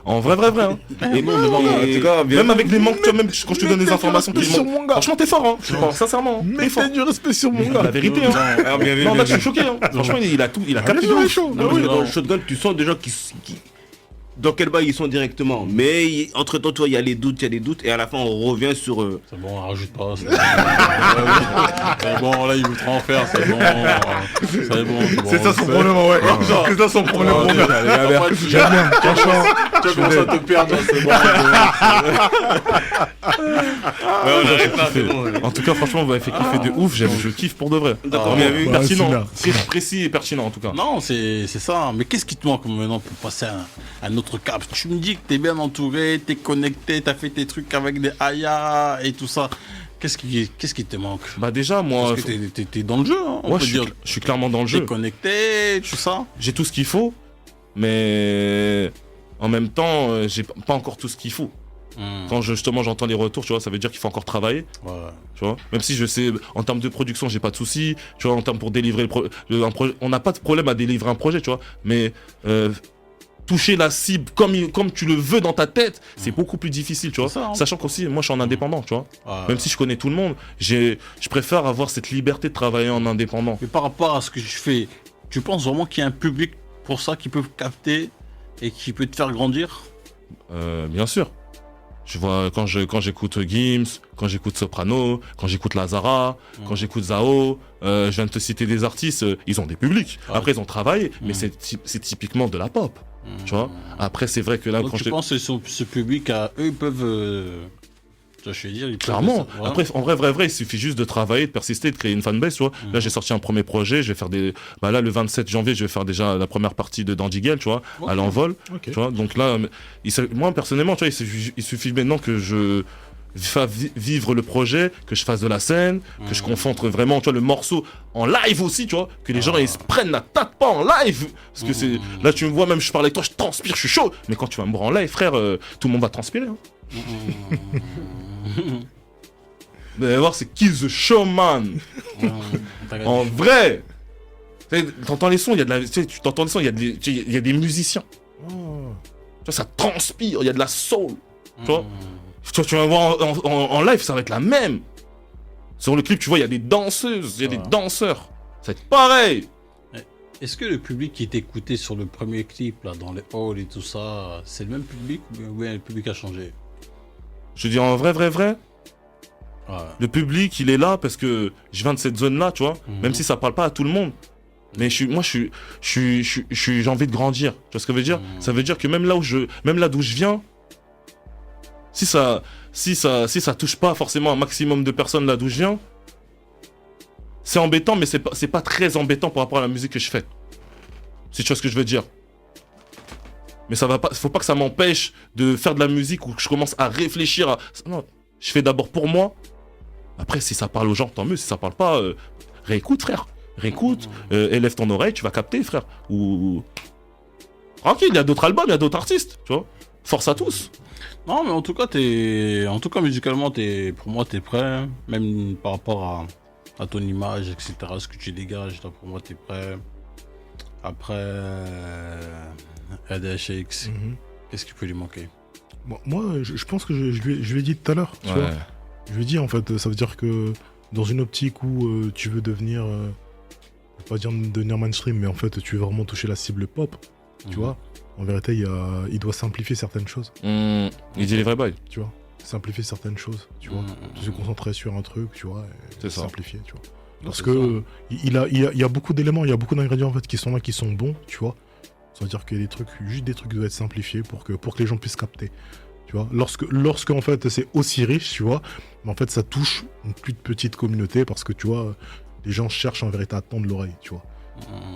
En vrai, hein. Et en tout cas, même avec les manques, même quand je te donne des informations qui manquent. Franchement, t'es fort, hein. Sincèrement. Mettez du respect sur mon gars. La vérité, hein. Non, là, je suis choqué, hein. Franchement, il a capté de chaud. Dans le Shotgun, tu sens déjà dans quel bail ils sont directement. Mais entre temps, toi, il y a des doutes, et à la fin, on revient sur. C'est bon, rajoute pas. C'est bon, là, il veut trop en faire, c'est bon. C'est bon. C'est ça son problème, ouais. C'est ça son problème, mon gars. J'aime bien, franchement. Tu commences à te perdre, c'est bon. En tout cas, franchement, vous m'avez fait kiffer de ouf. Je kiffe pour de vrai. D'accord, bien vu. Pertinent, précis et pertinent, en tout cas. Non, c'est ça. Mais qu'est-ce qui te manque maintenant pour passer à un autre cap? Tu me dis que t'es bien entouré, t'es connecté, t'as fait tes trucs avec des Aya et tout ça. Qu'est-ce qui te manque? Bah déjà, moi... Parce que t'es dans le jeu, hein, on ouais, peut dire. Je suis clairement dans le jeu. T'es connecté, tout ça. J'ai tout ce qu'il faut, mais en même temps, j'ai pas encore tout ce qu'il faut. Quand justement j'entends les retours, tu vois, ça veut dire qu'il faut encore travailler. Ouais. Tu vois, même si je sais, en termes de production, j'ai pas de soucis. Tu vois, en termes pour délivrer un projet, on n'a pas de problème à délivrer un projet, tu vois. Mais toucher la cible comme tu le veux dans ta tête, c'est beaucoup plus difficile, tu vois. Ça, hein. Sachant qu'aussi, moi, je suis en indépendant, tu vois. Ouais. Même si je connais tout le monde, je préfère avoir cette liberté de travailler en indépendant. Mais par rapport à ce que je fais, tu penses vraiment qu'il y a un public pour ça qui peut capter et qui peut te faire grandir? Bien sûr. Je vois quand j'écoute Gims, quand j'écoute Soprano, quand j'écoute Lazara, quand j'écoute Zao, je viens de te citer des artistes, ils ont des publics. Après ils ont travaillé, mais c'est typiquement de la pop. Tu vois. Après c'est vrai que là donc quand tu penses que ce public, eux, ils peuvent... je vais dire, ils peuvent clairement. ça, ouais. Après, en vrai, il suffit juste de travailler, de persister, de créer une fanbase, tu vois. Là, j'ai sorti un premier projet, je vais faire là, le 27 janvier, je vais faire déjà la première partie de Dandigel, tu vois, à l'envol. Tu vois. Donc là, moi, personnellement, tu vois, il suffit maintenant que je fasse vivre le projet, que je fasse de la scène, que je concentre vraiment, tu vois, le morceau en live aussi, tu vois, que les gens, ils se prennent la tête pas en live. Parce que c'est, là, tu me vois, même je parle avec toi, je transpire, je suis chaud. Mais quand tu vas me voir en live, frère, tout le monde va transpirer, hein. Vous allez voir, c'est Kill the Showman. En vrai. T'entends les sons, il y a de la, tu t'entends les sons, il y a des musiciens. Tu vois, ça transpire, il y a de la soul. Tu vas voir en live, ça va être la même. Sur le clip, tu vois, il y a des danseuses, il y a des danseurs. Ça va être pareil. Est-ce que le public qui t'écoutait sur le premier clip, là, dans les halls et tout ça, c'est le même public ou bien le public a changé? Je dis en vrai. Ouais. Le public, il est là parce que je viens de cette zone-là, tu vois. Même si ça parle pas à tout le monde. Mais j'ai envie de grandir. Tu vois ce que ça veut dire? Ça veut dire que même là d'où je viens, si ça touche pas forcément un maximum de personnes là d'où je viens, c'est embêtant, mais c'est pas très embêtant par rapport à la musique que je fais. Si tu vois ce que je veux dire. Mais ça va pas, faut pas que ça m'empêche de faire de la musique ou que je commence à réfléchir à... Non, je fais d'abord pour moi. Après, si ça parle aux gens, tant mieux. Si ça parle pas, réécoute, frère. Réécoute, élève ton oreille, tu vas capter, frère. Ou... Tranquille, il y a d'autres albums, il y a d'autres artistes, tu vois. Force à tous. Non, mais en tout cas, musicalement, pour moi, t'es prêt. Même par rapport à ton image, etc., ce que tu dégages, là, pour moi, t'es prêt. Après, ADHX, qu'est-ce qui peut lui manquer? Bon, moi, je pense que je lui ai dit tout à l'heure, tu vois. Je lui ai dit, en fait, ça veut dire que dans une optique où tu veux devenir, je vais pas dire devenir mainstream, mais en fait, tu veux vraiment toucher la cible pop, tu vois. En vérité, il doit simplifier certaines choses. Il dit les vrais bails. Tu vois, simplifier certaines choses, tu vois. Se concentrer sur un truc, tu vois, et simplifier, tu vois. Parce que il y a beaucoup d'éléments, il y a beaucoup d'ingrédients en fait qui sont là, qui sont bons, tu vois. Ça veut dire que juste des trucs doivent être simplifiés pour que les gens puissent capter. Tu vois, lorsque en fait c'est aussi riche, tu vois, mais en fait ça touche une plus petite communauté parce que tu vois, les gens cherchent en vérité à tendre l'oreille, tu vois.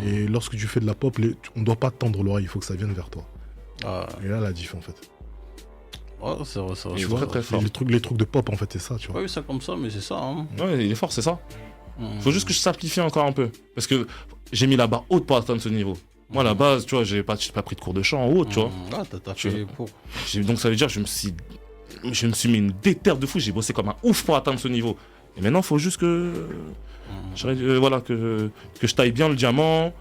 Et lorsque tu fais de la pop, on ne doit pas tendre l'oreille, il faut que ça vienne vers toi. Et là la diff en fait. Ouais, c'est vrai. Tu vois, très fort. Les trucs de pop en fait, c'est ça, tu vois. Ouais, ça comme ça, mais c'est ça. Hein. Ouais, il est fort, c'est ça. Faut juste que je simplifie encore un peu. Parce que j'ai mis la barre haute pour atteindre ce niveau. Moi, à la base, tu vois, j'ai pas pris de cours de chant en haut, tu vois. Ah, t'as fait pour. Donc, ça veut dire que je me suis mis une déterre de fou. J'ai bossé comme un ouf pour atteindre ce niveau. Et maintenant, il faut juste que. Voilà, que je taille bien le diamant.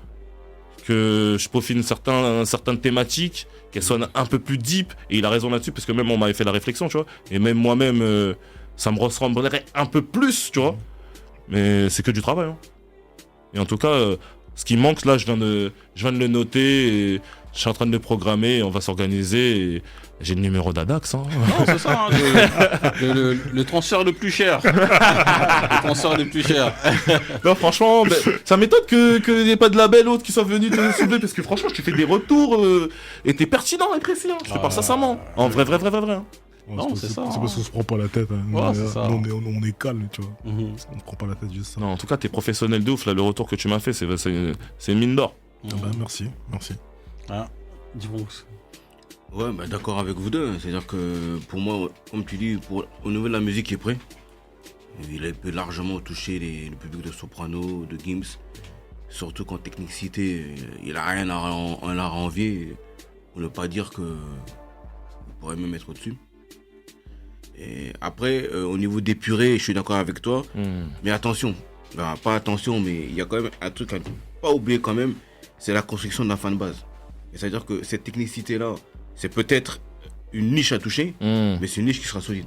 Que je peaufine certaines thématiques. Qu'elles soient un peu plus deep. Et il a raison là-dessus, parce que même on m'avait fait la réflexion, tu vois. Et même moi-même, ça me ressemblerait un peu plus, tu vois. Mais c'est que du travail. Hein. Et en tout cas. Ce qui manque là, je viens de le noter, et je suis en train de le programmer, et on va s'organiser. Et j'ai le numéro d'Adax. Hein. Non, c'est ça, hein, le transfert le plus cher. Le transfert le plus cher. Non, franchement, ça m'étonne qu'il n'y ait pas de label autre qui soit venu te soulever, parce que franchement, tu fais des retours et t'es pertinent et précis. Hein. Je te parle sincèrement. En vrai. Hein. Non, c'est ça. C'est parce qu'on se prend pas la tête. Hein. Voilà, c'est ça. On est calme, tu vois. On ne prend pas la tête juste ça. Non, en tout cas, t'es professionnel de ouf. Là, le retour que tu m'as fait, c'est une mine d'or. Merci. Ah, dis-moi. Ouais, bah d'accord avec vous deux. C'est-à-dire que pour moi, comme tu dis, au niveau de la musique, il est prêt. Il peut largement toucher le public de Soprano, de Gims. Surtout qu'en technicité, il a rien à envier. Pour ne pas dire que il pourrait même être au-dessus. Et après, au niveau des purées, je suis d'accord avec toi. Mais attention, enfin, pas attention, mais il y a quand même un truc à ne pas oublier quand même, c'est la construction de la fanbase. C'est-à-dire que cette technicité-là, c'est peut-être une niche à toucher, mais c'est une niche qui sera solide.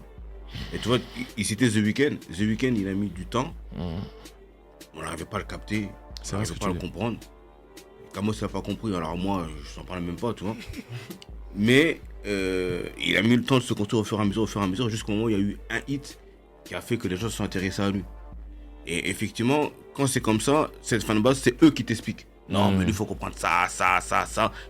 Et tu vois, il citait The Weeknd. The Weeknd, il a mis du temps. On n'arrivait pas à le capter, on n'arrivait pas à le comprendre. Camos n'a pas compris, alors moi, je n'en parle même pas, tu vois. Mais il a mis le temps de se construire au fur et à mesure, jusqu'au moment où il y a eu un hit qui a fait que les gens se sont intéressés à lui. Et effectivement, quand c'est comme ça, cette fanbase, c'est eux qui t'expliquent. Non, mais lui, il faut comprendre ça.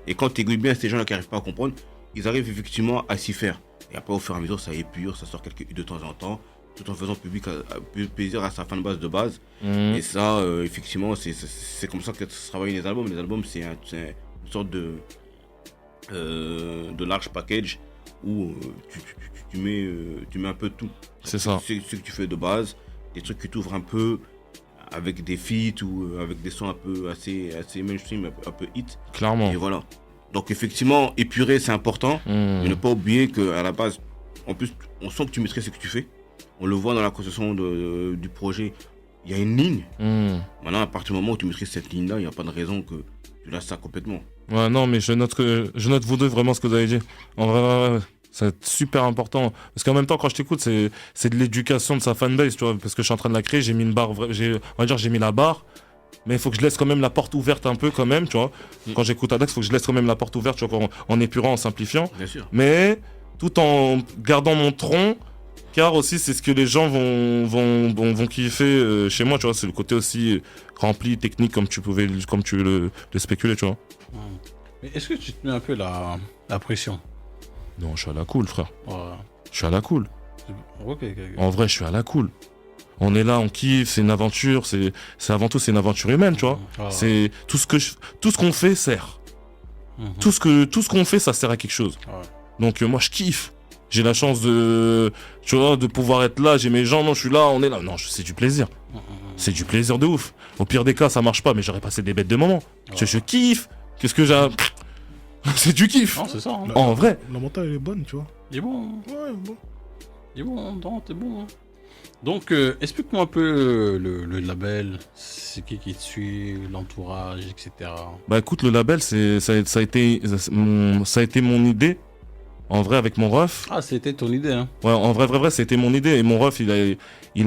Et quand tu aiguilles bien ces gens-là qui n'arrivent pas à comprendre, ils arrivent effectivement à s'y faire. Et après, au fur et à mesure, ça épure, ça sort quelques hits de temps en temps, tout en faisant plaisir à sa fanbase de base. Et ça, effectivement, c'est comme ça que se travaillent les albums. Les albums, c'est une sorte de large package où tu mets un peu de tout. C'est ça. Ce que tu fais de base, des trucs qui t'ouvrent un peu avec des feats ou avec des sons un peu assez mainstream, un peu hit. Clairement. Et voilà. Donc effectivement, épurer c'est important, mais ne pas oublier qu'à la base, en plus, on sent que tu maîtrises ce que tu fais. On le voit dans la construction du projet. Il y a une ligne. Maintenant, à partir du moment où tu maîtrises cette ligne-là, il n'y a pas de raison que tu lâches ça complètement. Ouais, non, mais je note vous deux vraiment ce que vous avez dit. En vrai, c'est super important. Parce qu'en même temps, quand je t'écoute, c'est de l'éducation de sa fanbase, tu vois. Parce que je suis en train de la créer, j'ai mis une barre, on va dire, j'ai mis la barre. Mais il faut que je laisse quand même la porte ouverte un peu quand même, tu vois. Quand j'écoute Adax, il faut que je laisse quand même la porte ouverte, tu vois, en épurant, en simplifiant. Bien sûr. Mais tout en gardant mon tronc, car aussi c'est ce que les gens vont kiffer chez moi, tu vois. C'est le côté aussi rempli, technique, comme tu veux le spéculer, tu vois. Mais est-ce que tu te mets un peu la pression? Non, je suis à la cool, frère. Ouais. Je suis à la cool. Ok. En vrai, je suis à la cool. On est là, on kiffe, c'est une aventure, c'est avant tout c'est une aventure humaine, tu vois. C'est tout ce qu'on fait sert. Tout ce qu'on fait, ça sert à quelque chose. Donc moi je kiffe. J'ai la chance de pouvoir être là, j'ai mes gens, non, je suis là, on est là. Non, c'est du plaisir. C'est du plaisir de ouf. Au pire des cas, ça marche pas, mais j'aurais passé des bêtes de moments. Je kiffe. Qu'est-ce que j'ai c'est du kiff. Non, c'est ça. Hein. En vrai. La mentale, elle est bonne, tu vois. Il est bon. Ouais, bon. Il est bon, non, t'es bon. Hein. Donc, explique-moi un peu le label, c'est qui te suit, l'entourage, etc. Bah écoute, le label, ça a été mon idée, en vrai, avec mon ref. Ah, c'était ton idée, hein. Ouais, en vrai, c'était mon idée. Et mon ref, il est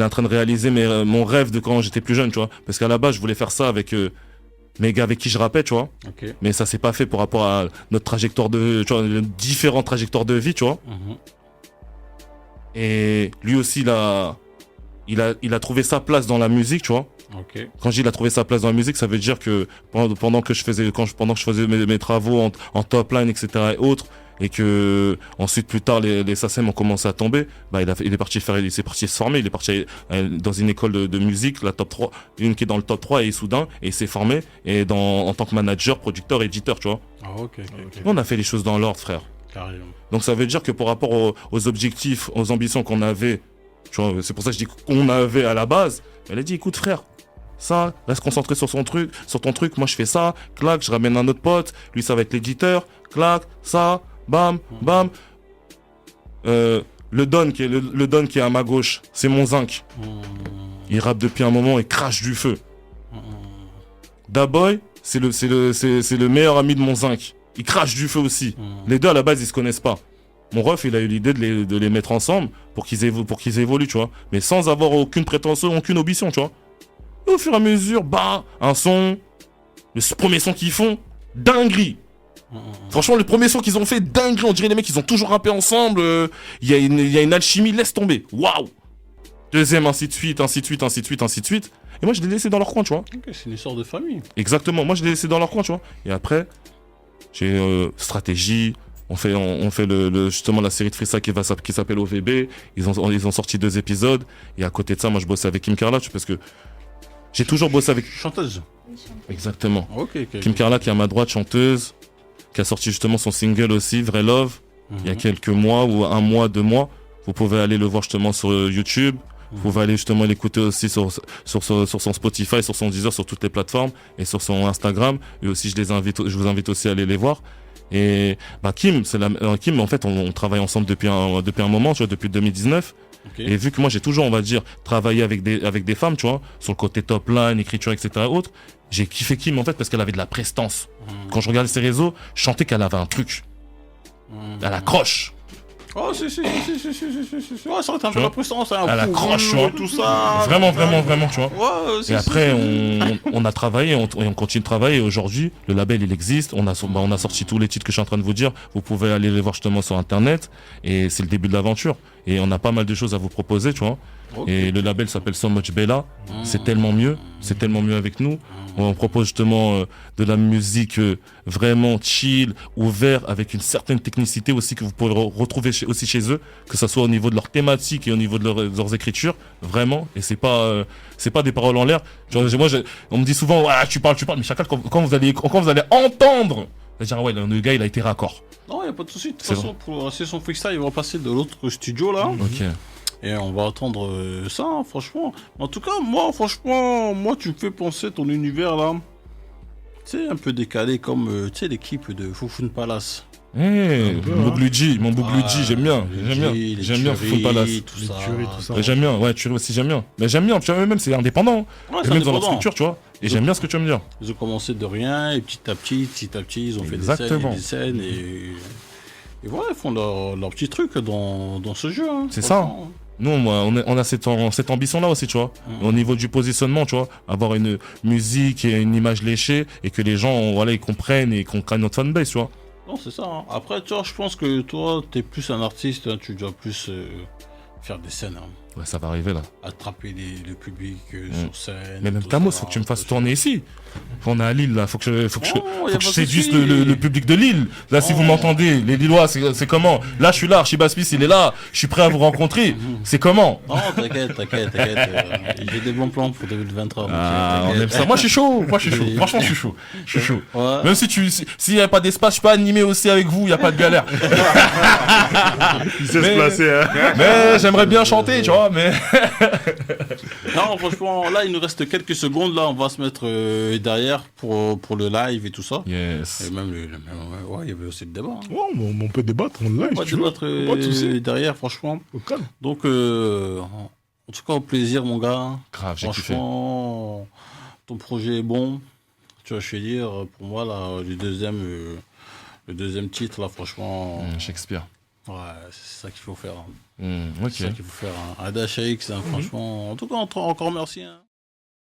en train de réaliser mon rêve de quand j'étais plus jeune, tu vois. Parce qu'à la base, je voulais faire ça avec mes gars avec qui je rappais, tu vois. Okay. Mais ça s'est pas fait par rapport à notre trajectoire tu vois, différentes trajectoires de vie, tu vois. Et lui aussi, il a trouvé sa place dans la musique, tu vois. Okay. Quand je dis il a trouvé sa place dans la musique, ça veut dire que pendant que je faisais mes travaux en top line, etc. et autres, et que ensuite plus tard les SACEM ont commencé à tomber, bah il s'est parti se former, il est parti dans une école de musique, la top 3, une qui est dans le top 3 et soudain, et il s'est formé et en tant que manager, producteur, éditeur, tu vois. Ah ok. On a fait les choses dans l'ordre, frère. Carrément. Donc ça veut dire que pour rapport aux objectifs, aux ambitions qu'on avait, tu vois, c'est pour ça que je dis qu'on avait à la base, elle a dit écoute frère, ça, reste concentré sur ton truc, moi je fais ça, clac, je ramène un autre pote, lui ça va être l'éditeur, clac, ça, bam, bam. Le Don qui est à ma gauche, c'est mon zinc. Il rappe depuis un moment et crache du feu. Daboy, c'est le meilleur ami de mon zinc. Il crache du feu aussi. Les deux à la base ils se connaissent pas. Mon ref, il a eu l'idée de les mettre ensemble pour qu'ils évoluent, tu vois. Mais sans avoir aucune prétention, aucune ambition, tu vois. Et au fur et à mesure, un son, le premier son qu'ils font, dinguerie. Franchement, le premier son qu'ils ont fait, dinguerie. On dirait les mecs, ils ont toujours rappé ensemble. Il y a une alchimie, laisse tomber. Waouh. Deuxième, ainsi de suite. Et moi, je les ai laissés dans leur coin, tu vois. Ok, c'est une histoire de famille. Exactement. Moi, je les ai laissés dans leur coin, tu vois. Et après, j'ai stratégie. On fait justement la série de freestyle qui s'appelle OVB. Ils ont sorti 2 épisodes. Et à côté de ça, moi, je bossais avec Kim Carla, parce que j'ai toujours bossé avec... Chanteuse. Exactement. Okay. Kim Carla, qui est à ma droite, chanteuse, qui a sorti justement son single aussi, Vrai Love, il y a quelques mois, ou 1 mois, 2 mois. Vous pouvez aller le voir justement sur YouTube. Vous pouvez aller justement l'écouter aussi sur son Spotify, sur son Deezer, sur toutes les plateformes, et sur son Instagram. Et aussi, je vous invite aussi à aller les voir. Et Kim, Kim, en fait, on travaille ensemble depuis un moment, tu vois, depuis 2019. Okay. Et vu que moi j'ai toujours, on va dire, travaillé avec des femmes, tu vois, sur le côté top line, écriture, etc. autres, j'ai kiffé Kim en fait parce qu'elle avait de la prestance. Quand je regardais ses réseaux, je sentais qu'elle avait un truc. Elle accroche. Oh, si. Ouais, ça un peu la prestance, hein. Elle accroche, tu vois. Tout ça. Vraiment, tu vois. Ouais, et après, on a travaillé, on continue de travailler. Aujourd'hui, le label, il existe. On a sorti tous les titres que je suis en train de vous dire. Vous pouvez aller les voir justement sur Internet. Et c'est le début de l'aventure. Et on a pas mal de choses à vous proposer, tu vois. Okay. Et le label s'appelle So Much Bella. C'est tellement mieux. C'est tellement mieux avec nous. On propose justement de la musique vraiment chill, ouvert, avec une certaine technicité aussi que vous pouvez retrouver aussi chez eux, que ce soit au niveau de leur thématique et au niveau de leurs écritures, vraiment. Et c'est pas des paroles en l'air. On me dit souvent, ouais, tu parles, mais Chacal, quand vous allez entendre, je vais dire, ouais, le gars, il a été raccord. Non, y a pas de souci. De toute façon, pour son freestyle, il va passer de l'autre studio là. Ok. Et on va attendre ça, hein, franchement. En tout cas, moi, tu me fais penser ton univers là. Tu sais, un peu décalé comme, tu sais, l'équipe de Foufoune Palace. Mon Bougluji, j'aime bien Foufoune Palace. Tout ça. J'aime bien, ouais, tu aussi, j'aime bien. Mais j'aime bien, tu vois, même c'est indépendant. Ouais, c'est même dans leur structure, tu vois. Et j'aime bien ce que tu vas me dire. Ils ont commencé de rien, et petit à petit, ils ont fait des scènes, et voilà, ils font leur petit truc dans ce jeu. Hein, c'est ça. Nous, on a cette ambition-là aussi, tu vois. Au niveau du positionnement, tu vois, avoir une musique et une image léchée et que les gens, voilà, ils comprennent et qu'on crée notre fanbase, tu vois. Non, c'est ça. Hein. Après, tu vois, je pense que toi, t'es plus un artiste, hein, tu dois plus faire des scènes. Hein. Ouais, ça va arriver là. Attraper le public sur scène. Mais même Tamos, faut que tu me fasses tourner ici. On est à Lille là, faut que je séduise le public de Lille. Là, si vous m'entendez, les Lillois, c'est comment? Là, je suis là, Archibaspis, il est là. Je suis prêt à vous rencontrer. C'est comment? Non, t'inquiète. J'ai des bons plans pour 2023. On aime ça. Moi, je suis chaud. Franchement, je suis chaud. Ouais. Même s'il n'y a pas d'espace, je peux animer aussi avec vous. Il n'y a pas de galère. Il sait se placer. Hein. Mais j'aimerais bien chanter, tu vois. Mais non, franchement, là, il nous reste quelques secondes. Là, on va se mettre derrière pour le live et tout ça. Yes. Et même il y avait aussi le débat. Hein. Ouais, on peut débattre en live. On va débattre derrière, franchement. Okay. Donc, en tout cas, au plaisir, mon gars. Grave, j'ai kiffé. Franchement, ton projet est bon. Tu vois, je vais dire, pour moi, là, le deuxième titre, là, franchement. Shakespeare. Ouais, c'est ça qu'il faut faire. Ok. C'est ça qu'il faut faire. Un Dash AX, hein, franchement. En tout cas, encore merci. Hein.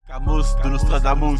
Camos de Nostradamus.